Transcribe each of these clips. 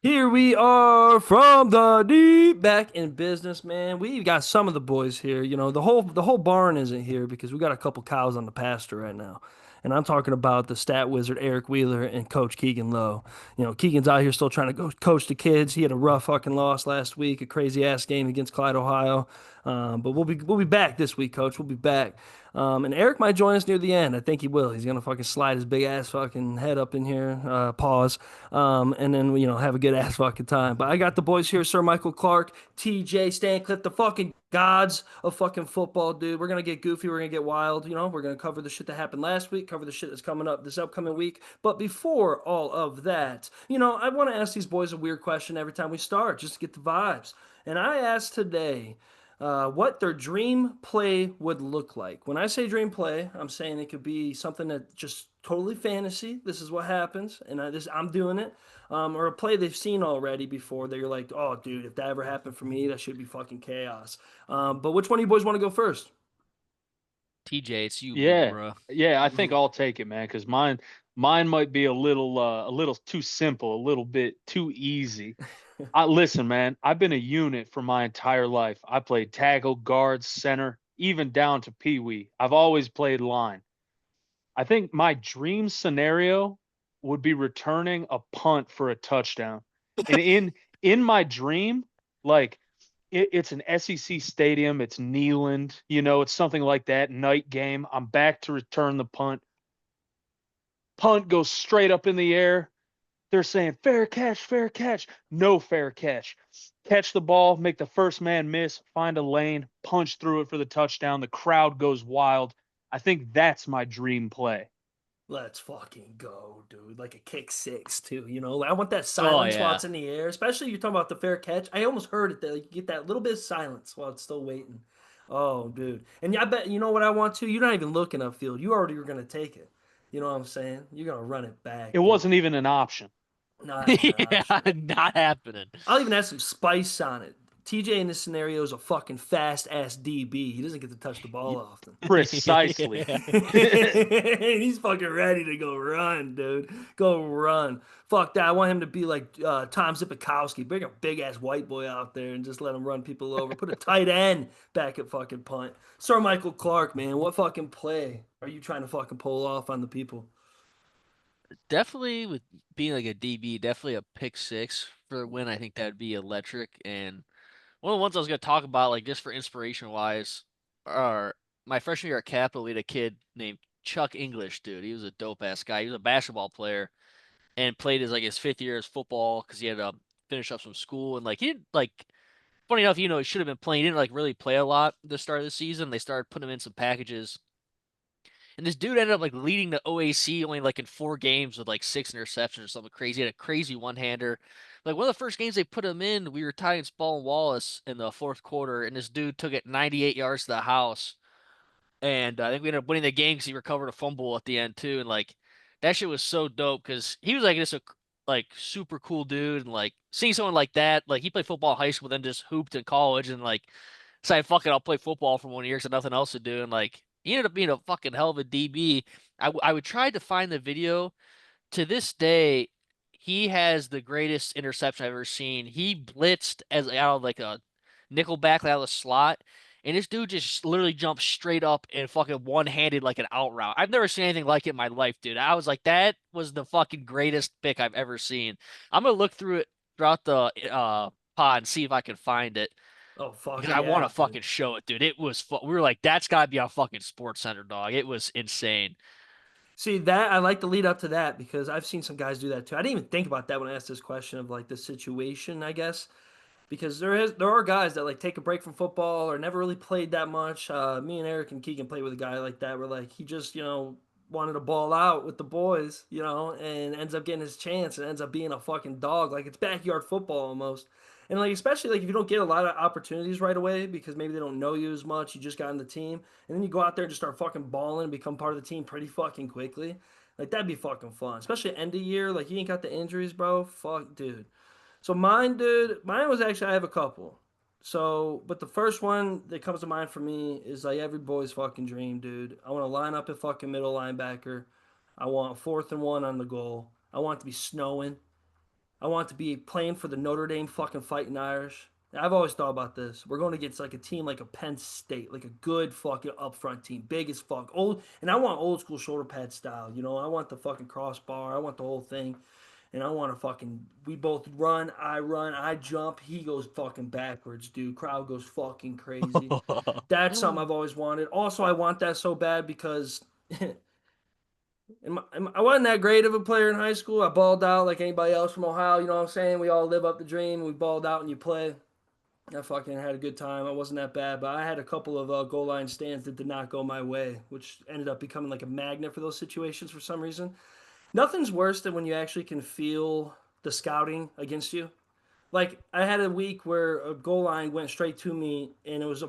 Here we are from the deep back in business, man. We've got some of the boys here. The whole barn isn't here because we got a couple cows on the pasture right now. And I'm talking about the stat wizard Eric Wheeler and Coach Keegan Lowe. Keegan's out here still trying to go coach the kids. He had a rough fucking loss last week, a crazy ass game against Clyde, Ohio. But we'll be back this week, Coach. We'll be back. And Eric might join us near the end. I think he will. He's gonna fucking slide his big ass fucking head up in here, pause, and then have a good ass fucking time. But I got the boys here, Sir Michael Clark, TJ Stancliff, the fucking gods of fucking football, dude. We're gonna get goofy. We're gonna get wild. We're gonna cover the shit that happened last week, cover the shit that's coming up this upcoming week. But before all of that, I want to ask these boys a weird question every time we start, just to get the vibes. And I asked today what their dream play would look like. When I say dream play, I'm saying it could be something that just totally fantasy. This is what happens, and I'm doing it. Or a play they've seen already before that you're like, oh, dude, if that ever happened for me, that should be fucking chaos. But which one of you boys want to go first? TJ, it's you, big Yeah, bro. yeah, I think Mhm. I'll take it, man, because mine might be a little too simple, a little bit too easy. Listen, man, I've been a unit for my entire life. I played tackle, guard, center, even down to pee wee. I've always played line. I think my dream scenario would be returning a punt for a touchdown. And in my dream, like it's an SEC stadium, it's Neyland, it's something like that, night game. I'm back to return the punt. Punt goes straight up in the air. They're saying fair catch, fair catch. No fair catch. Catch the ball, make the first man miss, find a lane, punch through it for the touchdown. The crowd goes wild. I think that's my dream play. Let's fucking go, dude. Like a kick six, too. I want that Oh silence while yeah. it's in the air, especially you're talking about the fair catch. I almost heard it that like, you get that little bit of silence while it's still waiting. Oh, dude. And yeah, I bet you know what I want to? You're not even looking upfield. You already were going to take it. You know what I'm saying? You're going to run it It back, dude. wasn't even an option. Not even an Yeah, option. not happening. I'll even add some spice on it. TJ in this scenario is a fucking fast ass DB. He doesn't get to touch the ball often. Precisely. Yeah. He's fucking ready to go run, dude. Go run. Fuck that. I want him to be like Tom Zipikowski. Bring a big ass white boy out there and just let him run people over. Put a tight end back at fucking punt. Sir Michael Clark, man, what fucking play are you trying to fucking pull off on the people? Definitely with being like a DB, definitely a pick six for the win. I think that'd be electric. And one of the ones I was gonna talk about, like just for inspiration wise, are my freshman year at Capital, we had a kid named Chuck English, dude. He was a dope ass guy. He was a basketball player and played his fifth year as football because he had to finish up some school and like he didn't like funny enough, he should have been playing. He didn't like really play a lot at the start of the season. They started putting him in some packages. And this dude ended up like leading the OAC only like in 4 games with like 6 interceptions or something crazy. He had a crazy one-hander. Like one of the first games they put him in, we were tying Spall and Wallace in the fourth quarter, and this dude took it 98 yards to the house. And I think we ended up winning the game because he recovered a fumble at the end too. And like that shit was so dope because he was like just a like super cool dude. And like seeing someone like that, like he played football in high school, then just hooped in college, and like decided, fuck it, I'll play football for 1 year because I had nothing else to do. And like he ended up being a fucking hell of a DB. I would try to find the video. To this day, he has the greatest interception I've ever seen. He blitzed as out of like a nickelback out of the slot, and this dude just literally jumped straight up and fucking one-handed like an out route. I've never seen anything like it in my life, dude. I was like, that was the fucking greatest pick I've ever seen. I'm gonna look through it throughout the pod and see if I can find it Oh, fuck because I want yeah, to dude. fucking show it, dude. It was we were like, that's gotta be on fucking Sports Center, dog. It was insane. See that I like the lead up to that because I've seen some guys do that too. I didn't even think about that when I asked this question of like the situation, I guess, because there are guys that like take a break from football or never really played that much. Me and Eric and Keegan played with a guy like that where like he just wanted to ball out with the boys, and ends up getting his chance and ends up being a fucking dog. Like it's backyard football almost. And like especially like if you don't get a lot of opportunities right away because maybe they don't know you as much, you just got in the team, and then you go out there and just start fucking balling and become part of the team pretty fucking quickly. Like that'd be fucking fun, especially end of year. Like you ain't got the injuries, bro. Fuck, dude. So mine, dude, mine was actually I have a couple. So, but the first one that comes to mind for me is like every boy's fucking dream, dude. I want to line up at fucking middle linebacker. I want 4th and 1 on the goal. I want it to be snowing. I want to be playing for the Notre Dame fucking Fighting Irish. I've always thought about this. We're going to get like a team like a Penn State, like a good fucking upfront team, big as fuck, old, and I want old school shoulder pad style. You know, I want the fucking crossbar. I want the whole thing, and I want to fucking. We both run. I jump. He goes fucking backwards, dude. Crowd goes fucking crazy. That's something I've always wanted. Also, I want that so bad because I wasn't that great of a player in high school. I balled out like anybody else from Ohio. You know what I'm saying? We all live up the dream. We balled out and you play. I fucking had a good time. I wasn't that bad, but I had a couple of goal line stands that did not go my way, which ended up becoming like a magnet for those situations for some reason. Nothing's worse than when you actually can feel the scouting against you. Like I had a week where a goal line went straight to me, and it was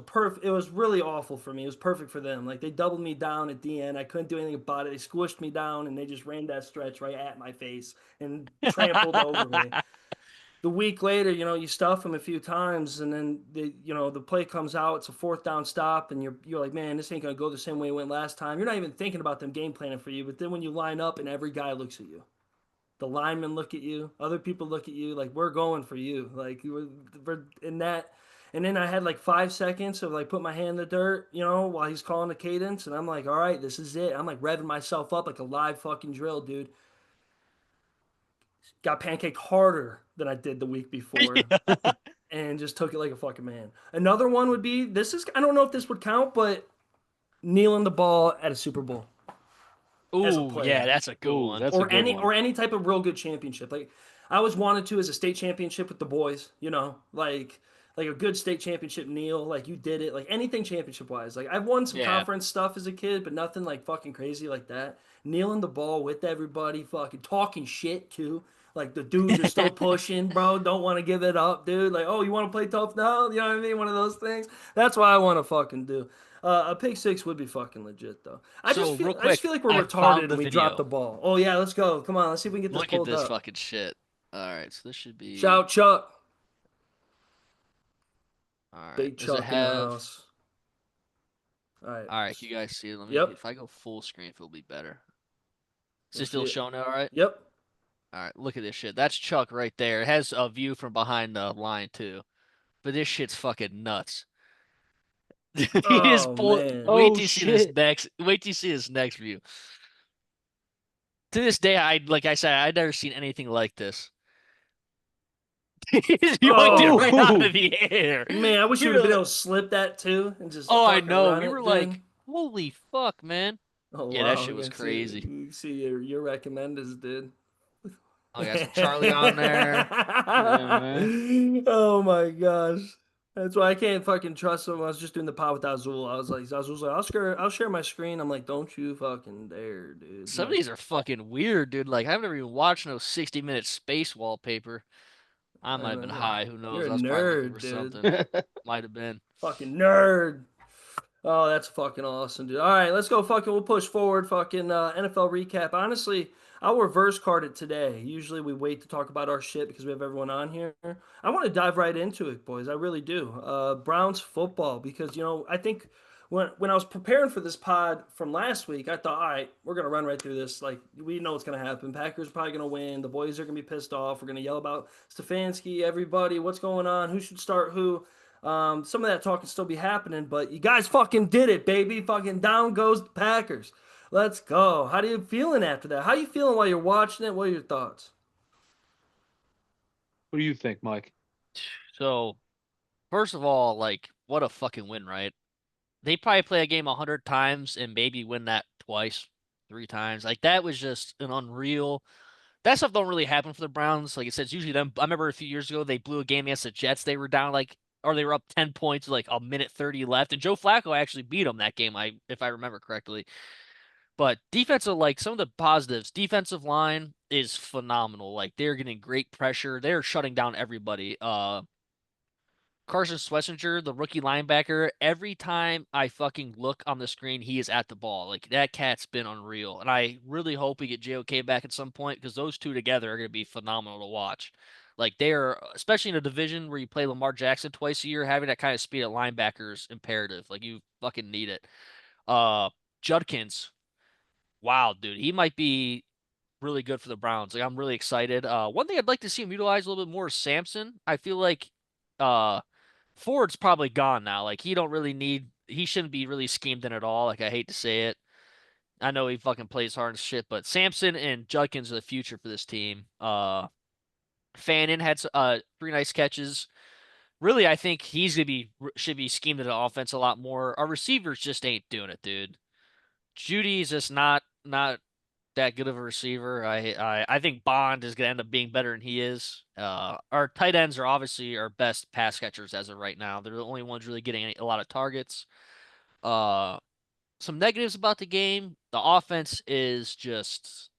really awful for me. It was perfect for them. Like they doubled me down at the end. I couldn't do anything about it. They squished me down, and they just ran that stretch right at my face and trampled over me. The week later, you know, you stuff them a few times, and then the play comes out. It's a fourth down stop, and you're like, man, this ain't gonna go the same way it went last time. You're not even thinking about them game planning for you. But then when you line up and every guy looks at you, the linemen look at you, other people look at you, like we're going for you, like we're in that. And then I had like 5 seconds of like put my hand in the dirt, you know, while he's calling the cadence, and I'm like, all right, this is it. I'm like revving myself up like a live fucking drill, dude. Got pancaked harder than I did the week before, and just took it like a fucking man. Another one would be this is I don't know if this would count, but kneeling the ball at a Super Bowl as a Ooh, yeah, player. that's a good Ooh, one. that's a good one. Or any type of real good championship. Like I always wanted to as a state championship with the boys, you know, like a good state championship kneel, like you did it, like anything championship wise. Like I've won some Yeah. conference stuff as a kid, but nothing like fucking crazy like that. Kneeling the ball with everybody, fucking talking shit too. Like the dudes are still pushing, bro. Don't want to give it up, dude. Like, oh, you want to play tough now? You know what I mean? One of those things. That's what I want to fucking do. A pick six would be fucking legit though. So real I just quick, feel like we're I retarded found the and we drop video. the ball. Oh yeah, let's go. Come on, let's see if we can get this Look at pulled this up. fucking shit. All right, so this should be Shout Chuck, all right. big Does it Chuck in the have? house. All right. All right, can you guys see it? Let me. Yep. If I go full screen, it'll be better. Is We'll it see still it. showing all right? Yep. All right, look at this shit. That's Chuck right there. It has a view from behind the line too. But this shit's fucking nuts. He just Oh pulled. man. Wait Oh till you see this shit. next. Wait till you see this next view. To this day, like I said, I'd never seen anything like this. He just yoinked it Oh right out Oh, of the air. man, I wish We you would have were been like, able to slip that too and just oh, I fucking know. run We it, were dude. like, holy fuck, man. Oh Yeah, that wow, shit was crazy. you see your recommenders, dude. I got some Charlie on there. yeah, man. Oh my gosh. That's why I can't fucking trust him. I was just doing the pod with Azul. I was like, Azul's like, I'll share my screen. I'm like, don't you fucking dare, dude. I'm Some of like, these are fucking weird, dude. Like, I've never even watched no 60-minute space wallpaper. I might have been high. Who you're knows? a I was probably looking for nerd, dude. something. Might have been. Fucking nerd. Oh, that's fucking awesome, dude. All right, let's go. Fucking, we'll push forward. Fucking NFL recap. Honestly, I'll reverse card it today. Usually we wait to talk about our shit because we have everyone on here. I want to dive right into it, boys. I really do. Browns football because I think when I was preparing for this pod from last week, I thought, all right, we're gonna run right through this. Like we know what's gonna happen. Packers are probably gonna win. The boys are gonna be pissed off. We're gonna yell about Stefanski, everybody. What's going on? Who should start who? Some of that talk can still be happening, but you guys fucking did it, baby. Fucking down goes the Packers. Let's go. How do you feeling after that? How you feeling while you're watching it? What are your thoughts? What do you think, Mike? So, first of all, like, what a fucking win, right? They probably play a game 100 times and maybe win that twice, 3 times. Like, that was just an unreal. That stuff don't really happen for the Browns. Like I said, it's usually them. I remember a few years ago they blew a game against the Jets. They were down like, or they were up 10 points with like a minute 30 left, and Joe Flacco actually beat them that game. If I remember correctly. But defensive, like some of the positives, defensive line is phenomenal. Like they're getting great pressure. They're shutting down everybody. Carson Schlesinger, the rookie linebacker, every time I fucking look on the screen, he is at the ball. Like that cat's been unreal. And I really hope we get JOK back at some point because those two together are going to be phenomenal to watch. Like they are, especially in a division where you play Lamar Jackson twice a year, having that kind of speed at linebacker is imperative. Like you fucking need it. Uh Judkins, wow, dude, he might be. really good for the Browns. Like I'm really excited. One thing I'd like to see him utilize a little bit more is Samson. I feel like Ford's probably gone now. Like he shouldn't be really schemed in at all. Like I hate to say it. I know he fucking plays hard and shit, but Samson and Judkins are the future for this team. Fannin had 3 nice catches. Really, I think should be schemed into offense a lot more. Our receivers just ain't doing it, dude. Judy's just not that good of a receiver. I think Bond is gonna end up being better than he is. Our tight ends are obviously our best pass catchers as of right now. They're the only ones really getting a lot of targets. Uh, some negatives about the game. The offense is just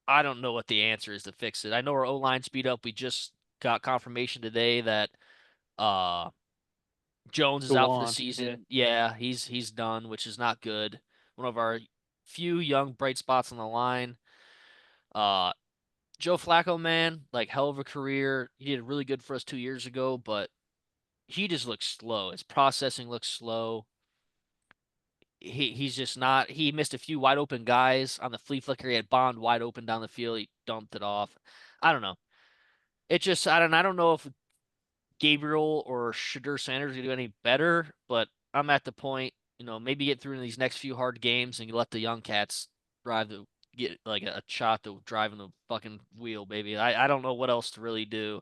I don't know what the answer is to fix it. I know our O line speed up. We just got confirmation today that uh Jones is out for the Dewan, yeah. season. Yeah, he's done, which is not good. One of our few young bright spots on the line. Uh Joe Flacco, man, like hell of a career. He did really good for us 2 years ago, but he just looks slow. His processing looks slow. He's just not. He missed a few wide open guys on the flea flicker. He had Bond wide open down the field. He dumped it off. I don't know. It just I don't know if Gabriel or Shadur Sanders gonna do any better, but I'm at the point, maybe get through in these next few hard games and let the young cats drive the get like a shot to driving the fucking wheel, baby. I don't know what else to really do.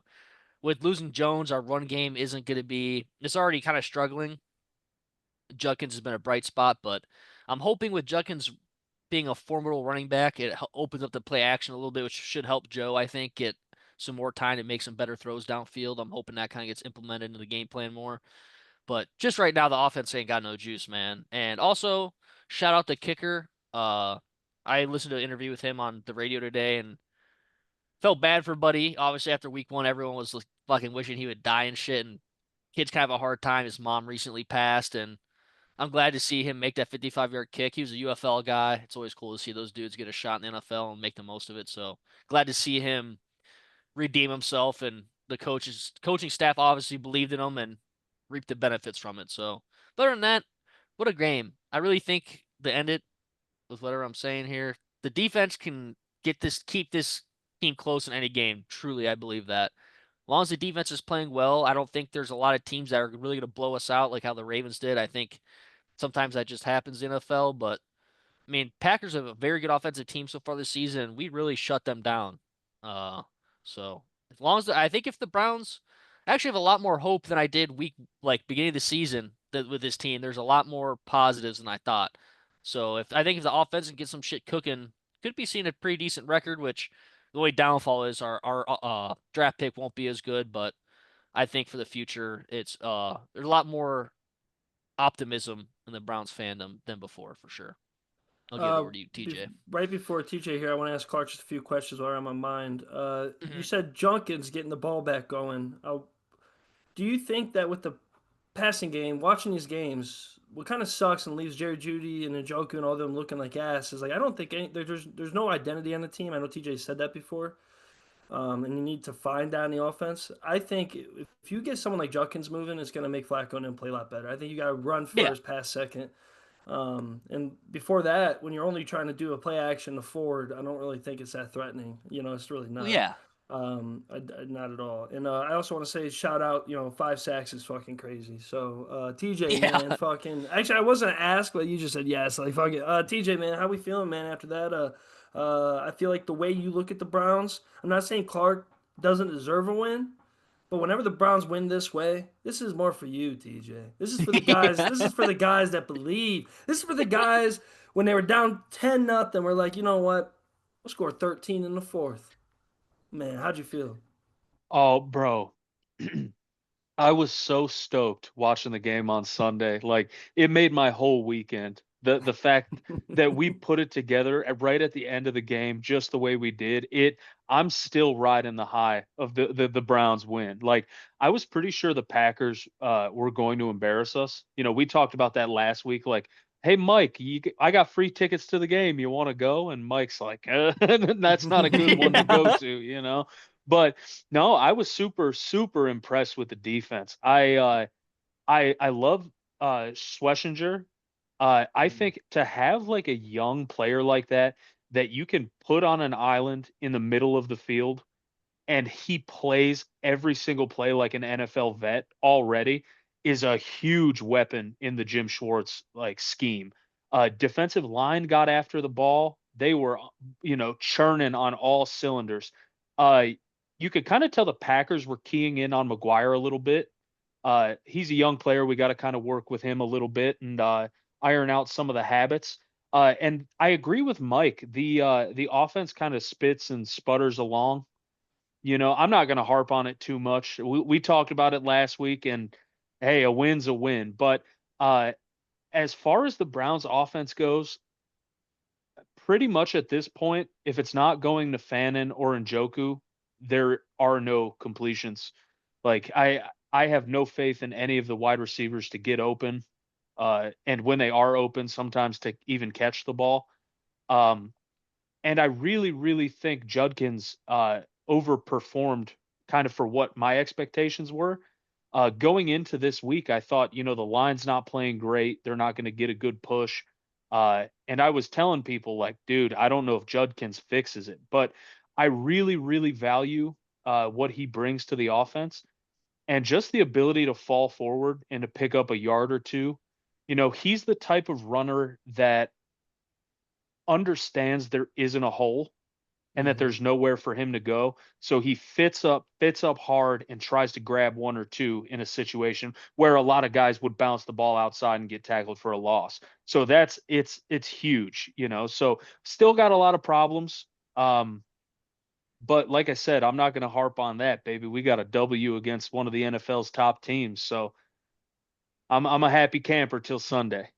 With losing Jones, our run game isn't gonna be. It's already kind of struggling. Judkins has been a bright spot, but I'm hoping with Judkins being a formidable running back, it opens up the play action a little bit, which should help Joe, I think, get some more time to make some better throws downfield. I'm hoping that kind of gets implemented into the game plan more. But just right now, the offense ain't got no juice, man. And also, shout out the kicker. I listened to an interview with him on the radio today and felt bad for Buddy. Obviously, after week 1, everyone was like, fucking wishing he would die and shit. And kid's kind of a hard time. His mom recently passed, and I'm glad to see him make that 55-yard kick. He was a UFL guy. It's always cool to see those dudes get a shot in the NFL and make the most of it. So glad to see him redeem himself, and the coaching staff obviously believed in him and reaped the benefits from it. So, but other than that, what a game! I really think to end it with whatever I'm saying here, the defense can keep this team close in any game. Truly, I believe that. As long as the defense is playing well, I don't think there's a lot of teams that are really going to blow us out like how the Ravens did. I think sometimes that just happens in the NFL, but I mean, Packers have a very good offensive team so far this season. We really shut them down. Uh, so as long as I think if the Browns I actually have a lot more hope than I did beginning of the season that with this team. There's a lot more positives than I thought. So if the offense can get some shit cooking, could be seeing a pretty decent record. Which the only downfall is our draft pick won't be as good, but I think for the future it's there's a lot more optimism in the Browns fandom than before for sure. I'll give it Uh, over to you, TJ. right before TJ here, I want to ask Clark just a few questions while on my mind. You Hmm. said Junkins getting the ball back going. Do you think that with the passing game, watching these games, what kind of sucks and leaves Jerry Judy and Njoku and all them looking like ass is like I don't think there's no identity on the team. I know TJ said that before, and you need to find that in the offense. I think if you get someone like Junkins moving, it's going to make Flacco and them play a lot better. I think you got to run Yeah. first, pass second. And before that, when you're only trying to do a play action to forward, I don't really think it's that threatening. It's really Well, not. yeah. Not at all. And I also want to say shout out. 5 sacks is fucking crazy. So TJ, Yeah. man, fucking. Actually, I wasn't asked, but you just said yes. Like fucking. TJ, man, how we feeling, man? After that, I feel like the way you look at the Browns. I'm not saying Clark doesn't deserve a win, but whenever the Browns win this way, this is more for you, TJ. This is for the guys. This Yeah. is for the guys that believe. This is for the guys when they were down 10-0. We're like, you know what? We'll score 13 in the fourth. Man, how'd you feel? Oh, bro. I was so stoked watching the game on Sunday. Like it made my whole weekend. The fact that we put it together right at the end of the game just the way we did, I'm still riding the high of the Browns win. Like I was pretty sure the Packers were going to embarrass us. We talked about that last week like, "Hey Mike, I got free tickets to the game. You want to go?" And Mike's like, "That's not a good one to go Yeah. to." But no, I was super, super impressed with the defense. I love Schlesinger. I think to have like a young player like that, that you can put on an island in the middle of the field and he plays every single play like an NFL vet already is a huge weapon in the Jim Schwartz like scheme. Defensive line got after the ball. They were, churning on all cylinders. Uh, you could kind of tell the Packers were keying in on McGuire a little bit. He's a young player. We got to kind of work with him a little bit and iron out some of the habits. And I agree with Mike. The offense kind of spits and sputters along. I'm not going to harp on it too much. We talked about it last week, and hey, a win's a win. But as far as the Browns offense goes, pretty much at this point, if it's not going to Fannin or Njoku, there are no completions. Like I have no faith in any of the wide receivers to get open. And when they are open, sometimes to even catch the ball. And I really, really think Judkins overperformed kind of for what my expectations were. Going into this week, I thought, the line's not playing great. They're not going to get a good push. And I was telling people, like, dude, I don't know if Judkins fixes it, but I really, really value what he brings to the offense and just the ability to fall forward and to pick up a yard or two. He's the type of runner that understands there isn't a hole and that Mhm. there's nowhere for him to go. So he fits up hard and tries to grab one or two in a situation where a lot of guys would bounce the ball outside and get tackled for a loss. So it's huge, So still got a lot of problems. But like I said, I'm not going to harp on that, baby. We got a W against one of the NFL's top teams. So I'm a happy camper till Sunday.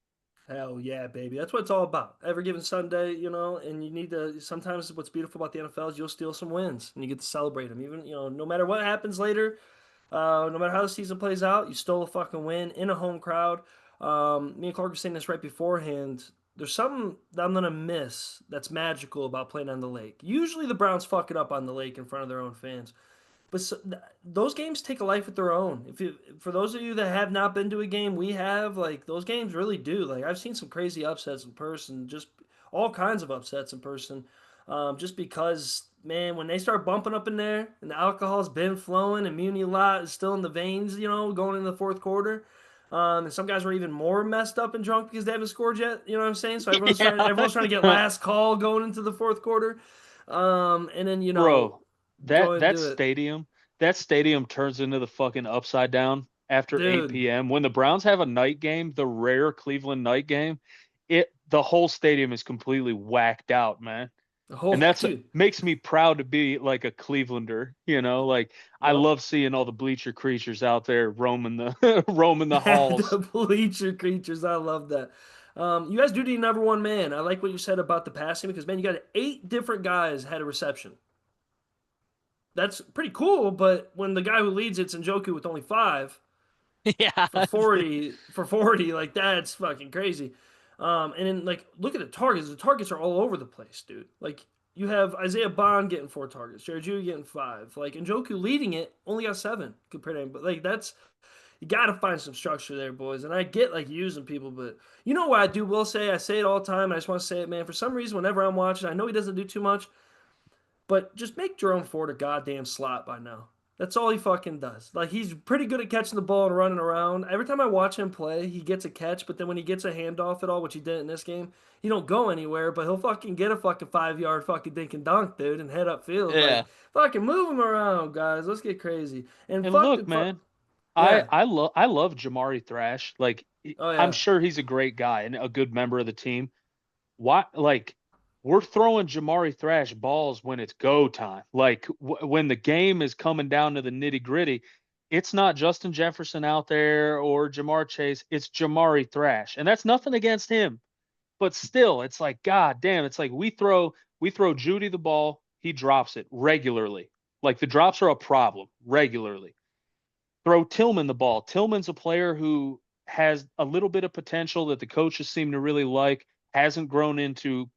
Hell yeah, baby. That's what it's all about. Every given Sunday, and you need to sometimes what's beautiful about the NFL is you'll steal some wins and you get to celebrate them. Even, no matter what happens later, no matter how the season plays out, you stole a fucking win in a home crowd. Me and Clark were saying this right beforehand. There's something that I'm gonna miss that's magical about playing on the lake. Usually the Browns fuck it up on the lake in front of their own fans. But those games take a life of their own. For those of you that have not been to a game, we have, like, those games really do. Like, I've seen some crazy upsets in person, just all kinds of upsets in person, just because, man, when they start bumping up in there and the alcohol's been flowing and Muni lot is still in the veins, going into the fourth quarter. And some guys were even more messed up and drunk because they haven't scored yet. You know what I'm saying? So everyone's trying to get Yeah. last call going into the fourth quarter. And then Bro, go that and that do it, stadium, that stadium turns into the fucking upside down after dude. 8 p.m. When the Browns have a night game, the rare Cleveland night game, the whole stadium is completely whacked out, man. And Oh, that's dude. makes me proud to be like a Clevelander, like I Yep. love seeing all the bleacher creatures out there roaming the roaming the halls. The bleacher creatures. I love that. You guys do need number one man. I like what you said about the passing because, man, you got 8 different guys had a reception. That's pretty cool, but when the guy who leads it's Njoku with only 5 Yeah. for 40, like, that's fucking crazy. And then, like, look at the targets. The targets are all over the place, dude. Like, you have Isaiah Bond getting 4 targets, Jared Judy getting 5. Like, Njoku leading it only got 7 compared to him. But, like, that's you got to find some structure there, boys. And I get, like, using people, but you know what I do will say? I say it all the time. I just want to say it, man. For some reason, whenever I'm watching, I know he doesn't do too much, but just make Jerome Ford a goddamn slot by now. That's all he fucking does. Like, he's pretty good at catching the ball and running around. Every time I watch him play, he gets a catch, but then when he gets a handoff at all, which he did in this game, he don't go anywhere, but he'll fucking get a fucking 5 yard fucking dink and dunk, dude, and head upfield. Like, Yeah. fucking move him around, guys. Let's get crazy. And And look, man, I yeah. I love I love Jamari Thrash. Like Oh I'm yeah. sure he's a great guy and a good member of the team. Why, like, we're throwing Jamari Thrash balls when it's go time. Like when the game is coming down to the nitty gritty, it's not Justin Jefferson out there or Jamar Chase. It's Jamari Thrash, and that's nothing against him, but still, it's like, God damn, it's like we throw Judy the ball, he drops it regularly. Like the drops are a problem regularly. Throw Tillman the ball. Tillman's a player who has a little bit of potential that the coaches seem to really like, hasn't grown into,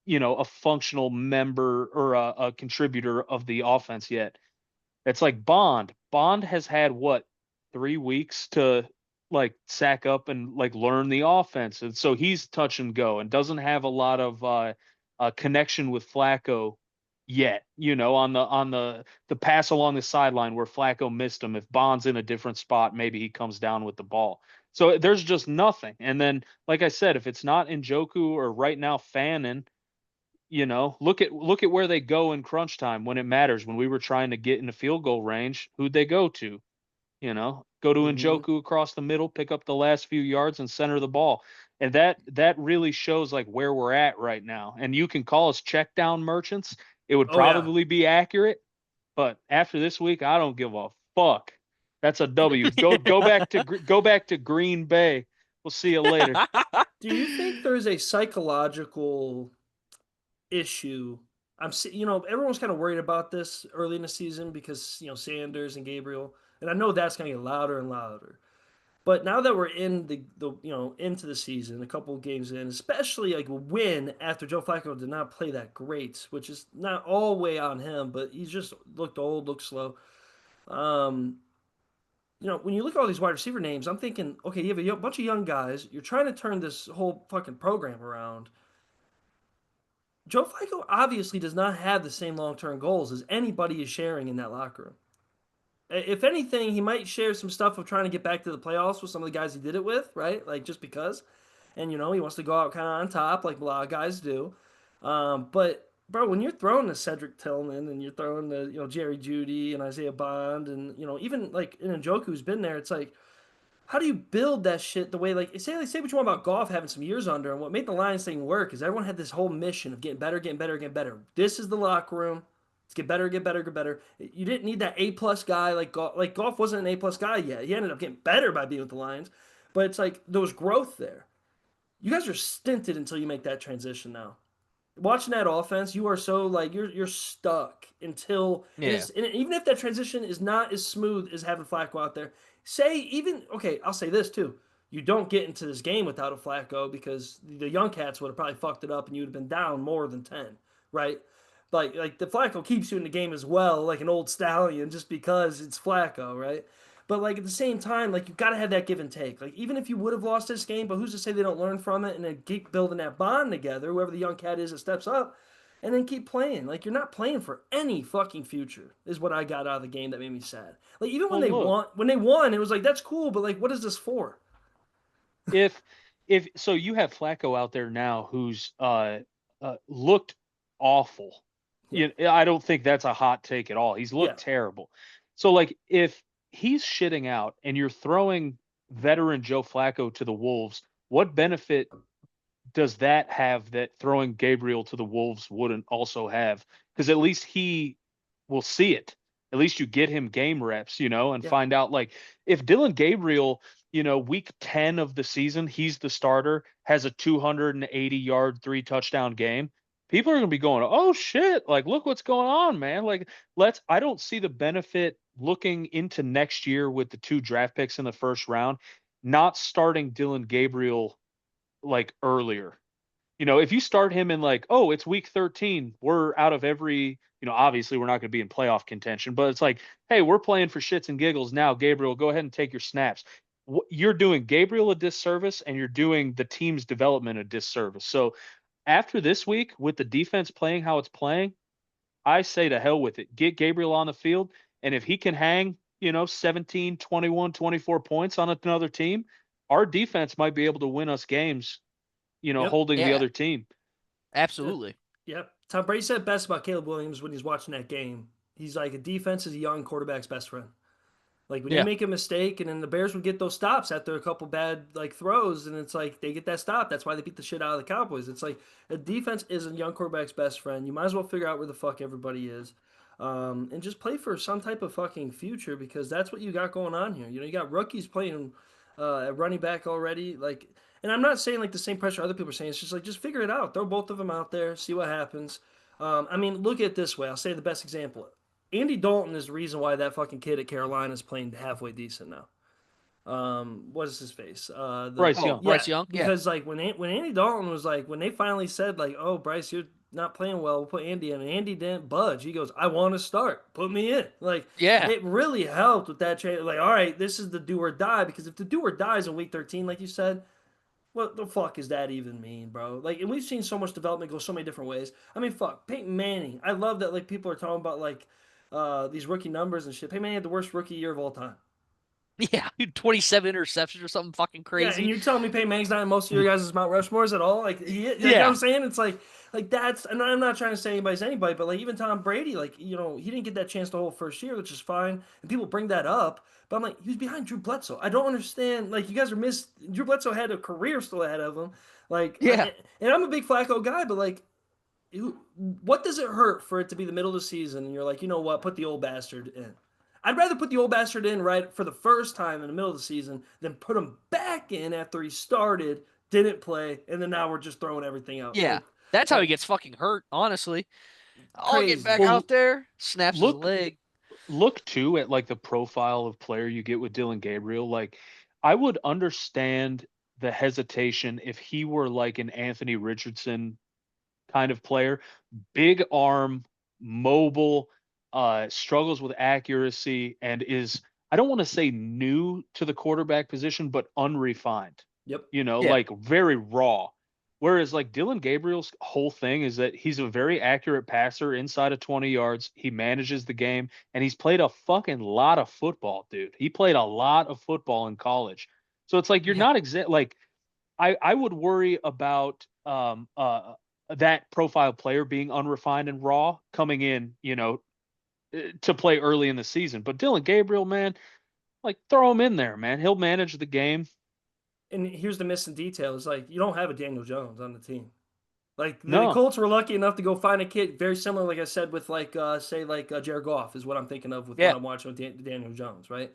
a functional member or a contributor of the offense yet. It's like Bond. Bond has had what, 3 weeks to like sack up and like learn the offense. And so he's touch and go and doesn't have a lot of connection with Flacco yet. On the pass along the sideline where Flacco missed him. If Bond's in a different spot, maybe he comes down with the ball. So there's just nothing. And then, like I said, if it's not Njoku or right now Fannin, look at where they go in crunch time when it matters. When we were trying to get in the field goal range, who'd they go to? Go to Mm-hmm. Njoku across the middle, pick up the last few yards and center the ball. And that really shows like where we're at right now. And you can call us check down merchants. It would Oh yeah. probably be accurate, but after this week, I don't give a fuck. That's a W. Go back to Green Bay. We'll see you later. Do you think there's a psychological issue? Everyone's kind of worried about this early in the season because Sanders and Gabriel, and I know that's going to get louder and louder. But now that we're in into the season, a couple of games in, especially like a win after Joe Flacco did not play that great, which is not all way on him, but he just looked old, looked slow. Um, when you look at all these wide receiver names, I'm thinking, okay, you have a bunch of young guys. You're trying to turn this whole fucking program around. Joe Flacco obviously does not have the same long-term goals as anybody is sharing in that locker room. If anything, he might share some stuff of trying to get back to the playoffs with some of the guys he did it with, right? Like just because. And he wants to go out kind of on top, like a lot of guys do. But bro, when you're throwing to Cedric Tillman and you're throwing to Jerry Jeudy and Isaiah Bond and even like in Njoku's been there, it's like how do you build that shit the way like say what you want about Goff having some years under and what made the Lions thing work is everyone had this whole mission of getting better, getting better, getting better. This is the locker room. Let's get better, get better, get better. You didn't need that A plus guy like Goff. Like Goff wasn't an A plus guy yet. He ended up getting better by being with the Lions, but it's like there was growth there. You guys are stinted until you make that transition now. Watching that offense, you are so like you're stuck until Yeah. and even if that transition is not as smooth as having Flacco out there. Say even okay, I'll say this too. You don't get into this game without a Flacco because the young cats would have probably fucked it up and you'd have been down more than 10, right? Like the Flacco keeps you in the game as well, like an old stallion, just because it's Flacco, right? But like at the same time, like you've got to have that give and take. Like even if you would have lost this game, but who's to say they don't learn from it and then keep building that bond together, whoever the young cat is that steps up, and then keep playing. Like you're not playing for any fucking future, is what I got out of the game that made me sad. Like even Well, look, when they won, it was like that's cool, but like what is this for? if if so, you have Flacco out there now who's looked awful. Yeah, I don't think that's a hot take at all. He's yeah, looked terrible. So like if he's shitting out and you're throwing veteran Joe Flacco to the Wolves, what benefit does that have that throwing Gabriel to the Wolves wouldn't also have? Because at least he will see it. At least you get him game reps, and yeah, find out like if Dylan Gabriel, week 10 of the season, he's the starter, has a 280-yard, 3-touchdown game. People are going to be going, "Oh shit, like look what's going on, man." Like I don't see the benefit looking into next year with the 2 draft picks in the first round, not starting Dylan Gabriel like earlier. If you start him in like, oh, it's week 13, we're out of every, obviously we're not going to be in playoff contention, but it's like, hey, we're playing for shits and giggles now. Gabriel, go ahead and take your snaps. You're doing Gabriel a disservice and you're doing the team's development a disservice. So after this week, with the defense playing how it's playing, I say to hell with it. Get Gabriel on the field. And if he can hang, 17, 21, 24 points on another team, our defense might be able to win us games yep, holding the Yeah. other team. Absolutely. yep. Tom Brady said best about Caleb Williams when he's watching that game. He's like a defense is a young quarterback's best friend. Like when you Yeah. make a mistake, and then the Bears would get those stops after a couple bad like throws, and it's like they get that stop. That's why they beat the shit out of the Cowboys. It's like a defense is a young quarterback's best friend. You might as well figure out where the fuck everybody is, and just play for some type of fucking future because that's what you got going on here. You got rookies playing at running back already. Like, and I'm not saying like the same pressure other people are saying. It's just like just figure it out. Throw both of them out there, see what happens. I mean, look at it this way. I'll say the best example. Andy Dalton is the reason why that fucking kid at Carolina is playing halfway decent now. What is his face? Bryce Oh, Young. Yeah, Bryce Young. Yeah. because like when Andy Dalton was like when they finally said like, "Oh, Bryce, you're not playing well. We'll put Andy in." And Andy didn't budge. He goes, "I want to start. Put me in." Like Yeah. it really helped with that trade. Like, all right, this is the do or die because if the do or dies in week 13, like you said, What the fuck does that even mean, bro? Like, and we've seen so much development go so many different ways. I mean, fuck, Peyton Manning. I love that, like, people are talking about, like, these rookie numbers and shit. Peyton Manning had the worst rookie year of all time. Yeah, 27 interceptions or something fucking Yeah, and crazy. you're telling me Peyton Manning's not in most of your guys' Mount Rushmores at all? Like, like you know what I'm Yeah. saying? It's like that's, and I'm not trying to say anybody's anybody, but like even Tom Brady, like, you know, he didn't get that chance the whole first year, which is fine, and people bring that up, but I'm like, he was behind Drew Bledsoe. I don't understand. Like, you guys are Drew Bledsoe had a career still ahead of him. Like, Yeah. and I'm a big Flacco guy, but like, what does it hurt for it to be the middle of the season and you're like, you know what, put the old bastard in? I'd rather put the old bastard in right for the first time in the middle of the season than put him back in after he started, didn't play, and then now we're just throwing everything out. Yeah. That's how he Like gets fucking hurt, honestly. I'll get crazy. back Well, out there, snaps his look leg. look too at like the profile of player you get with Dylan Gabriel. Like, I would understand the hesitation if he were like an Anthony Richardson kind of player, big arm, mobile, struggles with accuracy, and is, I don't want to say new to the quarterback position, but unrefined. Yep. Yeah. Like very raw. Whereas like Dylan Gabriel's whole thing is that he's a very accurate passer inside of 20 yards. He manages the game and he's played a fucking lot of football, dude. He played a lot of football in college. So it's like you're Yeah. not like I would worry about that profile player being unrefined and raw coming in, to play early in the season. But Dylan Gabriel, man, like throw him in there, man. He'll manage the game. And here's the missing detail: is like you don't have a Daniel Jones on the team. Like the No. Colts were lucky enough to go find a kid very similar, like I said, with like say like Jared Goff is what I'm thinking of with what Yeah. I'm watching with Daniel Jones, right?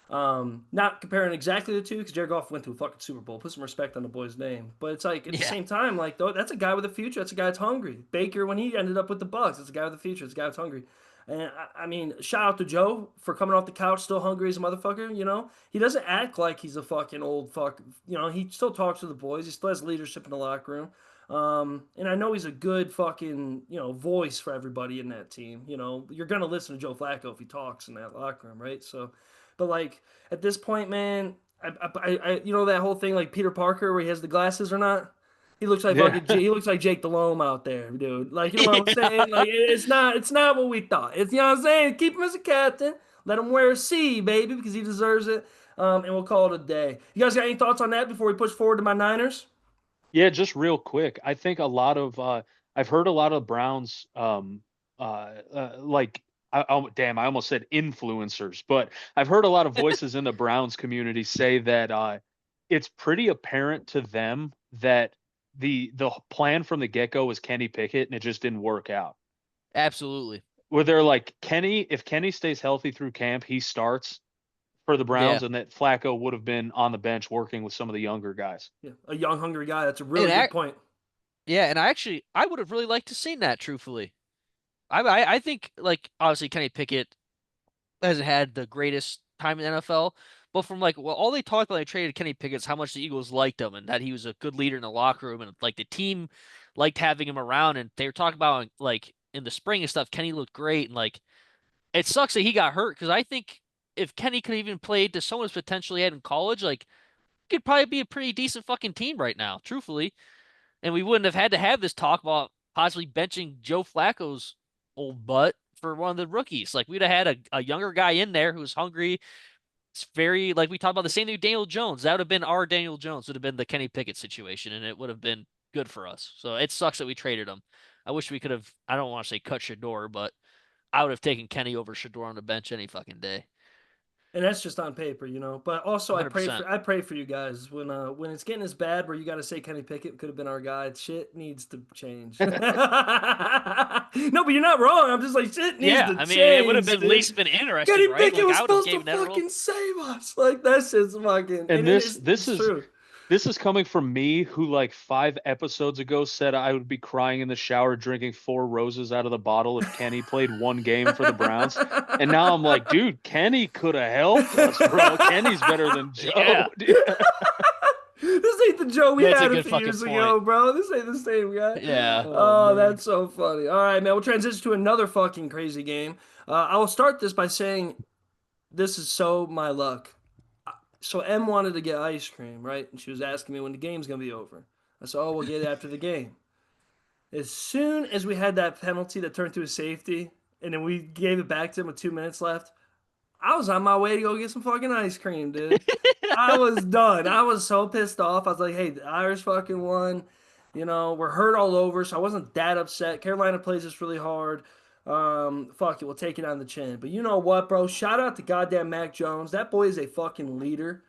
Not comparing exactly the two because Jared Goff went to a fucking Super Bowl. Put some respect on the boy's name. But it's like at the Yeah. same time, like though that's a guy with a future. That's a guy that's hungry. Baker when he ended up with the Bucks, that's a guy with a future. It's a guy that's hungry. And I mean, shout out to Joe for coming off the couch still hungry as a motherfucker. You know, he doesn't act like he's a fucking old fuck. You know, he still talks to the boys. He still has leadership in the locker room. And I know he's a good fucking, voice for everybody in that team. You know, you're gonna listen to Joe Flacco if he talks in that locker room, right? So, but like at this point, man, you know that whole thing like Peter Parker where he has the glasses or not. He looks like Yeah. fucking. He looks like Jake Delhomme out there, dude. Like you know what I'm Yeah. saying? Like it's not what we thought. It's you know what I'm saying. Keep him as a captain. Let him wear a C, baby, because he deserves it. And we'll call it a day. You guys got any thoughts on that before we push forward to my Niners? Yeah, just real quick. I think a lot of I've heard a lot of Browns like damn, I almost said influencers, but I've heard a lot of voices in the Browns community say that it's pretty apparent to them that the plan from the get-go was Kenny Pickett and it just didn't work out. Absolutely. Where they're like, if Kenny stays healthy through camp, he starts for the Yeah. Browns, and that Flacco would have been on the bench working with some of the younger guys. Yeah, a young, hungry guy. That's a really And good point. yeah, and I would have really liked to seen that, truthfully. I think like obviously Kenny Pickett hasn't had the greatest time in the NFL, but from like well all they talked about when they traded Kenny Pickett is how much the Eagles liked him and that he was a good leader in the locker room and like the team liked having him around and they were talking about like in the spring and stuff, Kenny looked great and like it sucks that he got hurt because I think if Kenny could even played to someone's potential he had in college, like could probably be a pretty decent fucking team right now, truthfully. And we wouldn't have had to have this talk about possibly benching Joe Flacco's old butt for one of the rookies. Like we'd have had a younger guy in there who's hungry. It's very like we talked about the same thing with Daniel Jones. That would have been our Daniel Jones, would have been the Kenny Pickett situation, and it would have been good for us. So it sucks that we traded him. I wish we could have I don't want to say cut Shador, but I would have taken Kenny over Shador on the bench any fucking day. And that's just on paper, you know. But also, 100%. I pray for you guys when it's getting as bad where you got to say Kenny Pickett could have been our guy. Shit needs to change. No, but you're not wrong. I'm just like shit needs Yeah, to I mean, it would have change, been at dude. least been interesting, Kenny right? Pickett Like was I would have supposed to given that role. fucking save us. Like that's just fucking. And And this it's is true. this is coming from me who like 5 episodes ago said I would be crying in the shower drinking 4 roses out of the bottle if Kenny played one game for the Browns. And now I'm like, dude, Kenny could have helped us, bro. Kenny's better than Yeah. Joe. Dude. This ain't the Joe we That's a had a good few fucking years point. ago, bro. This ain't the same guy. Yeah. Oh Oh, man. that's so funny. All right, man. We'll transition to another fucking crazy game. I will start this by saying this is so my luck. So M wanted to get ice cream, right? And she was asking me when the game's gonna be over. I said, "Oh, we'll get it after the game." As soon as we had that penalty that turned to a safety, and then we gave it back to him with 2 minutes left, I was on my way to go get some fucking ice cream, dude. I was done. I was so pissed off. I was like, "Hey, the Irish fucking won. We're hurt all over, so I wasn't that upset. Carolina plays us really hard. Fuck it, we'll take it on the chin." But you know what, bro? Shout out to goddamn Mac Jones. That boy is a fucking leader.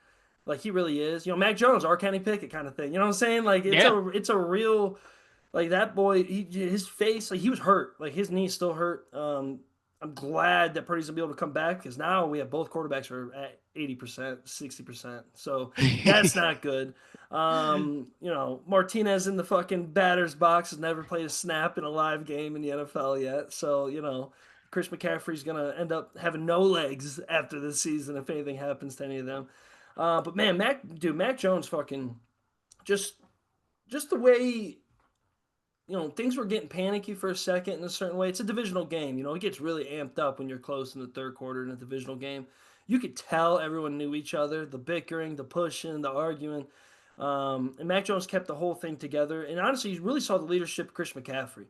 Like he really is. Mac Jones, our Kenny Pickett kind of thing. You know what I'm saying? Like it's Yeah. a real like that boy. His face, like he was hurt. Like his knee's still hurt. I'm glad that Purdy's gonna be able to come back because now we have both quarterbacks are at 80%, 60%. So that's not good. Martinez in the fucking batter's box has never played a snap in a live game in the NFL yet. So, Chris McCaffrey's gonna end up having no legs after this season if anything happens to any of them. But man, Mac Jones fucking just just the way things were getting panicky for a second in a certain way. It's a divisional game. It gets really amped up when you're close in the third quarter in a divisional game. You could tell everyone knew each other, the bickering, the pushing, the arguing. And Mac Jones kept the whole thing together. And honestly, you really saw the leadership of Chris McCaffrey.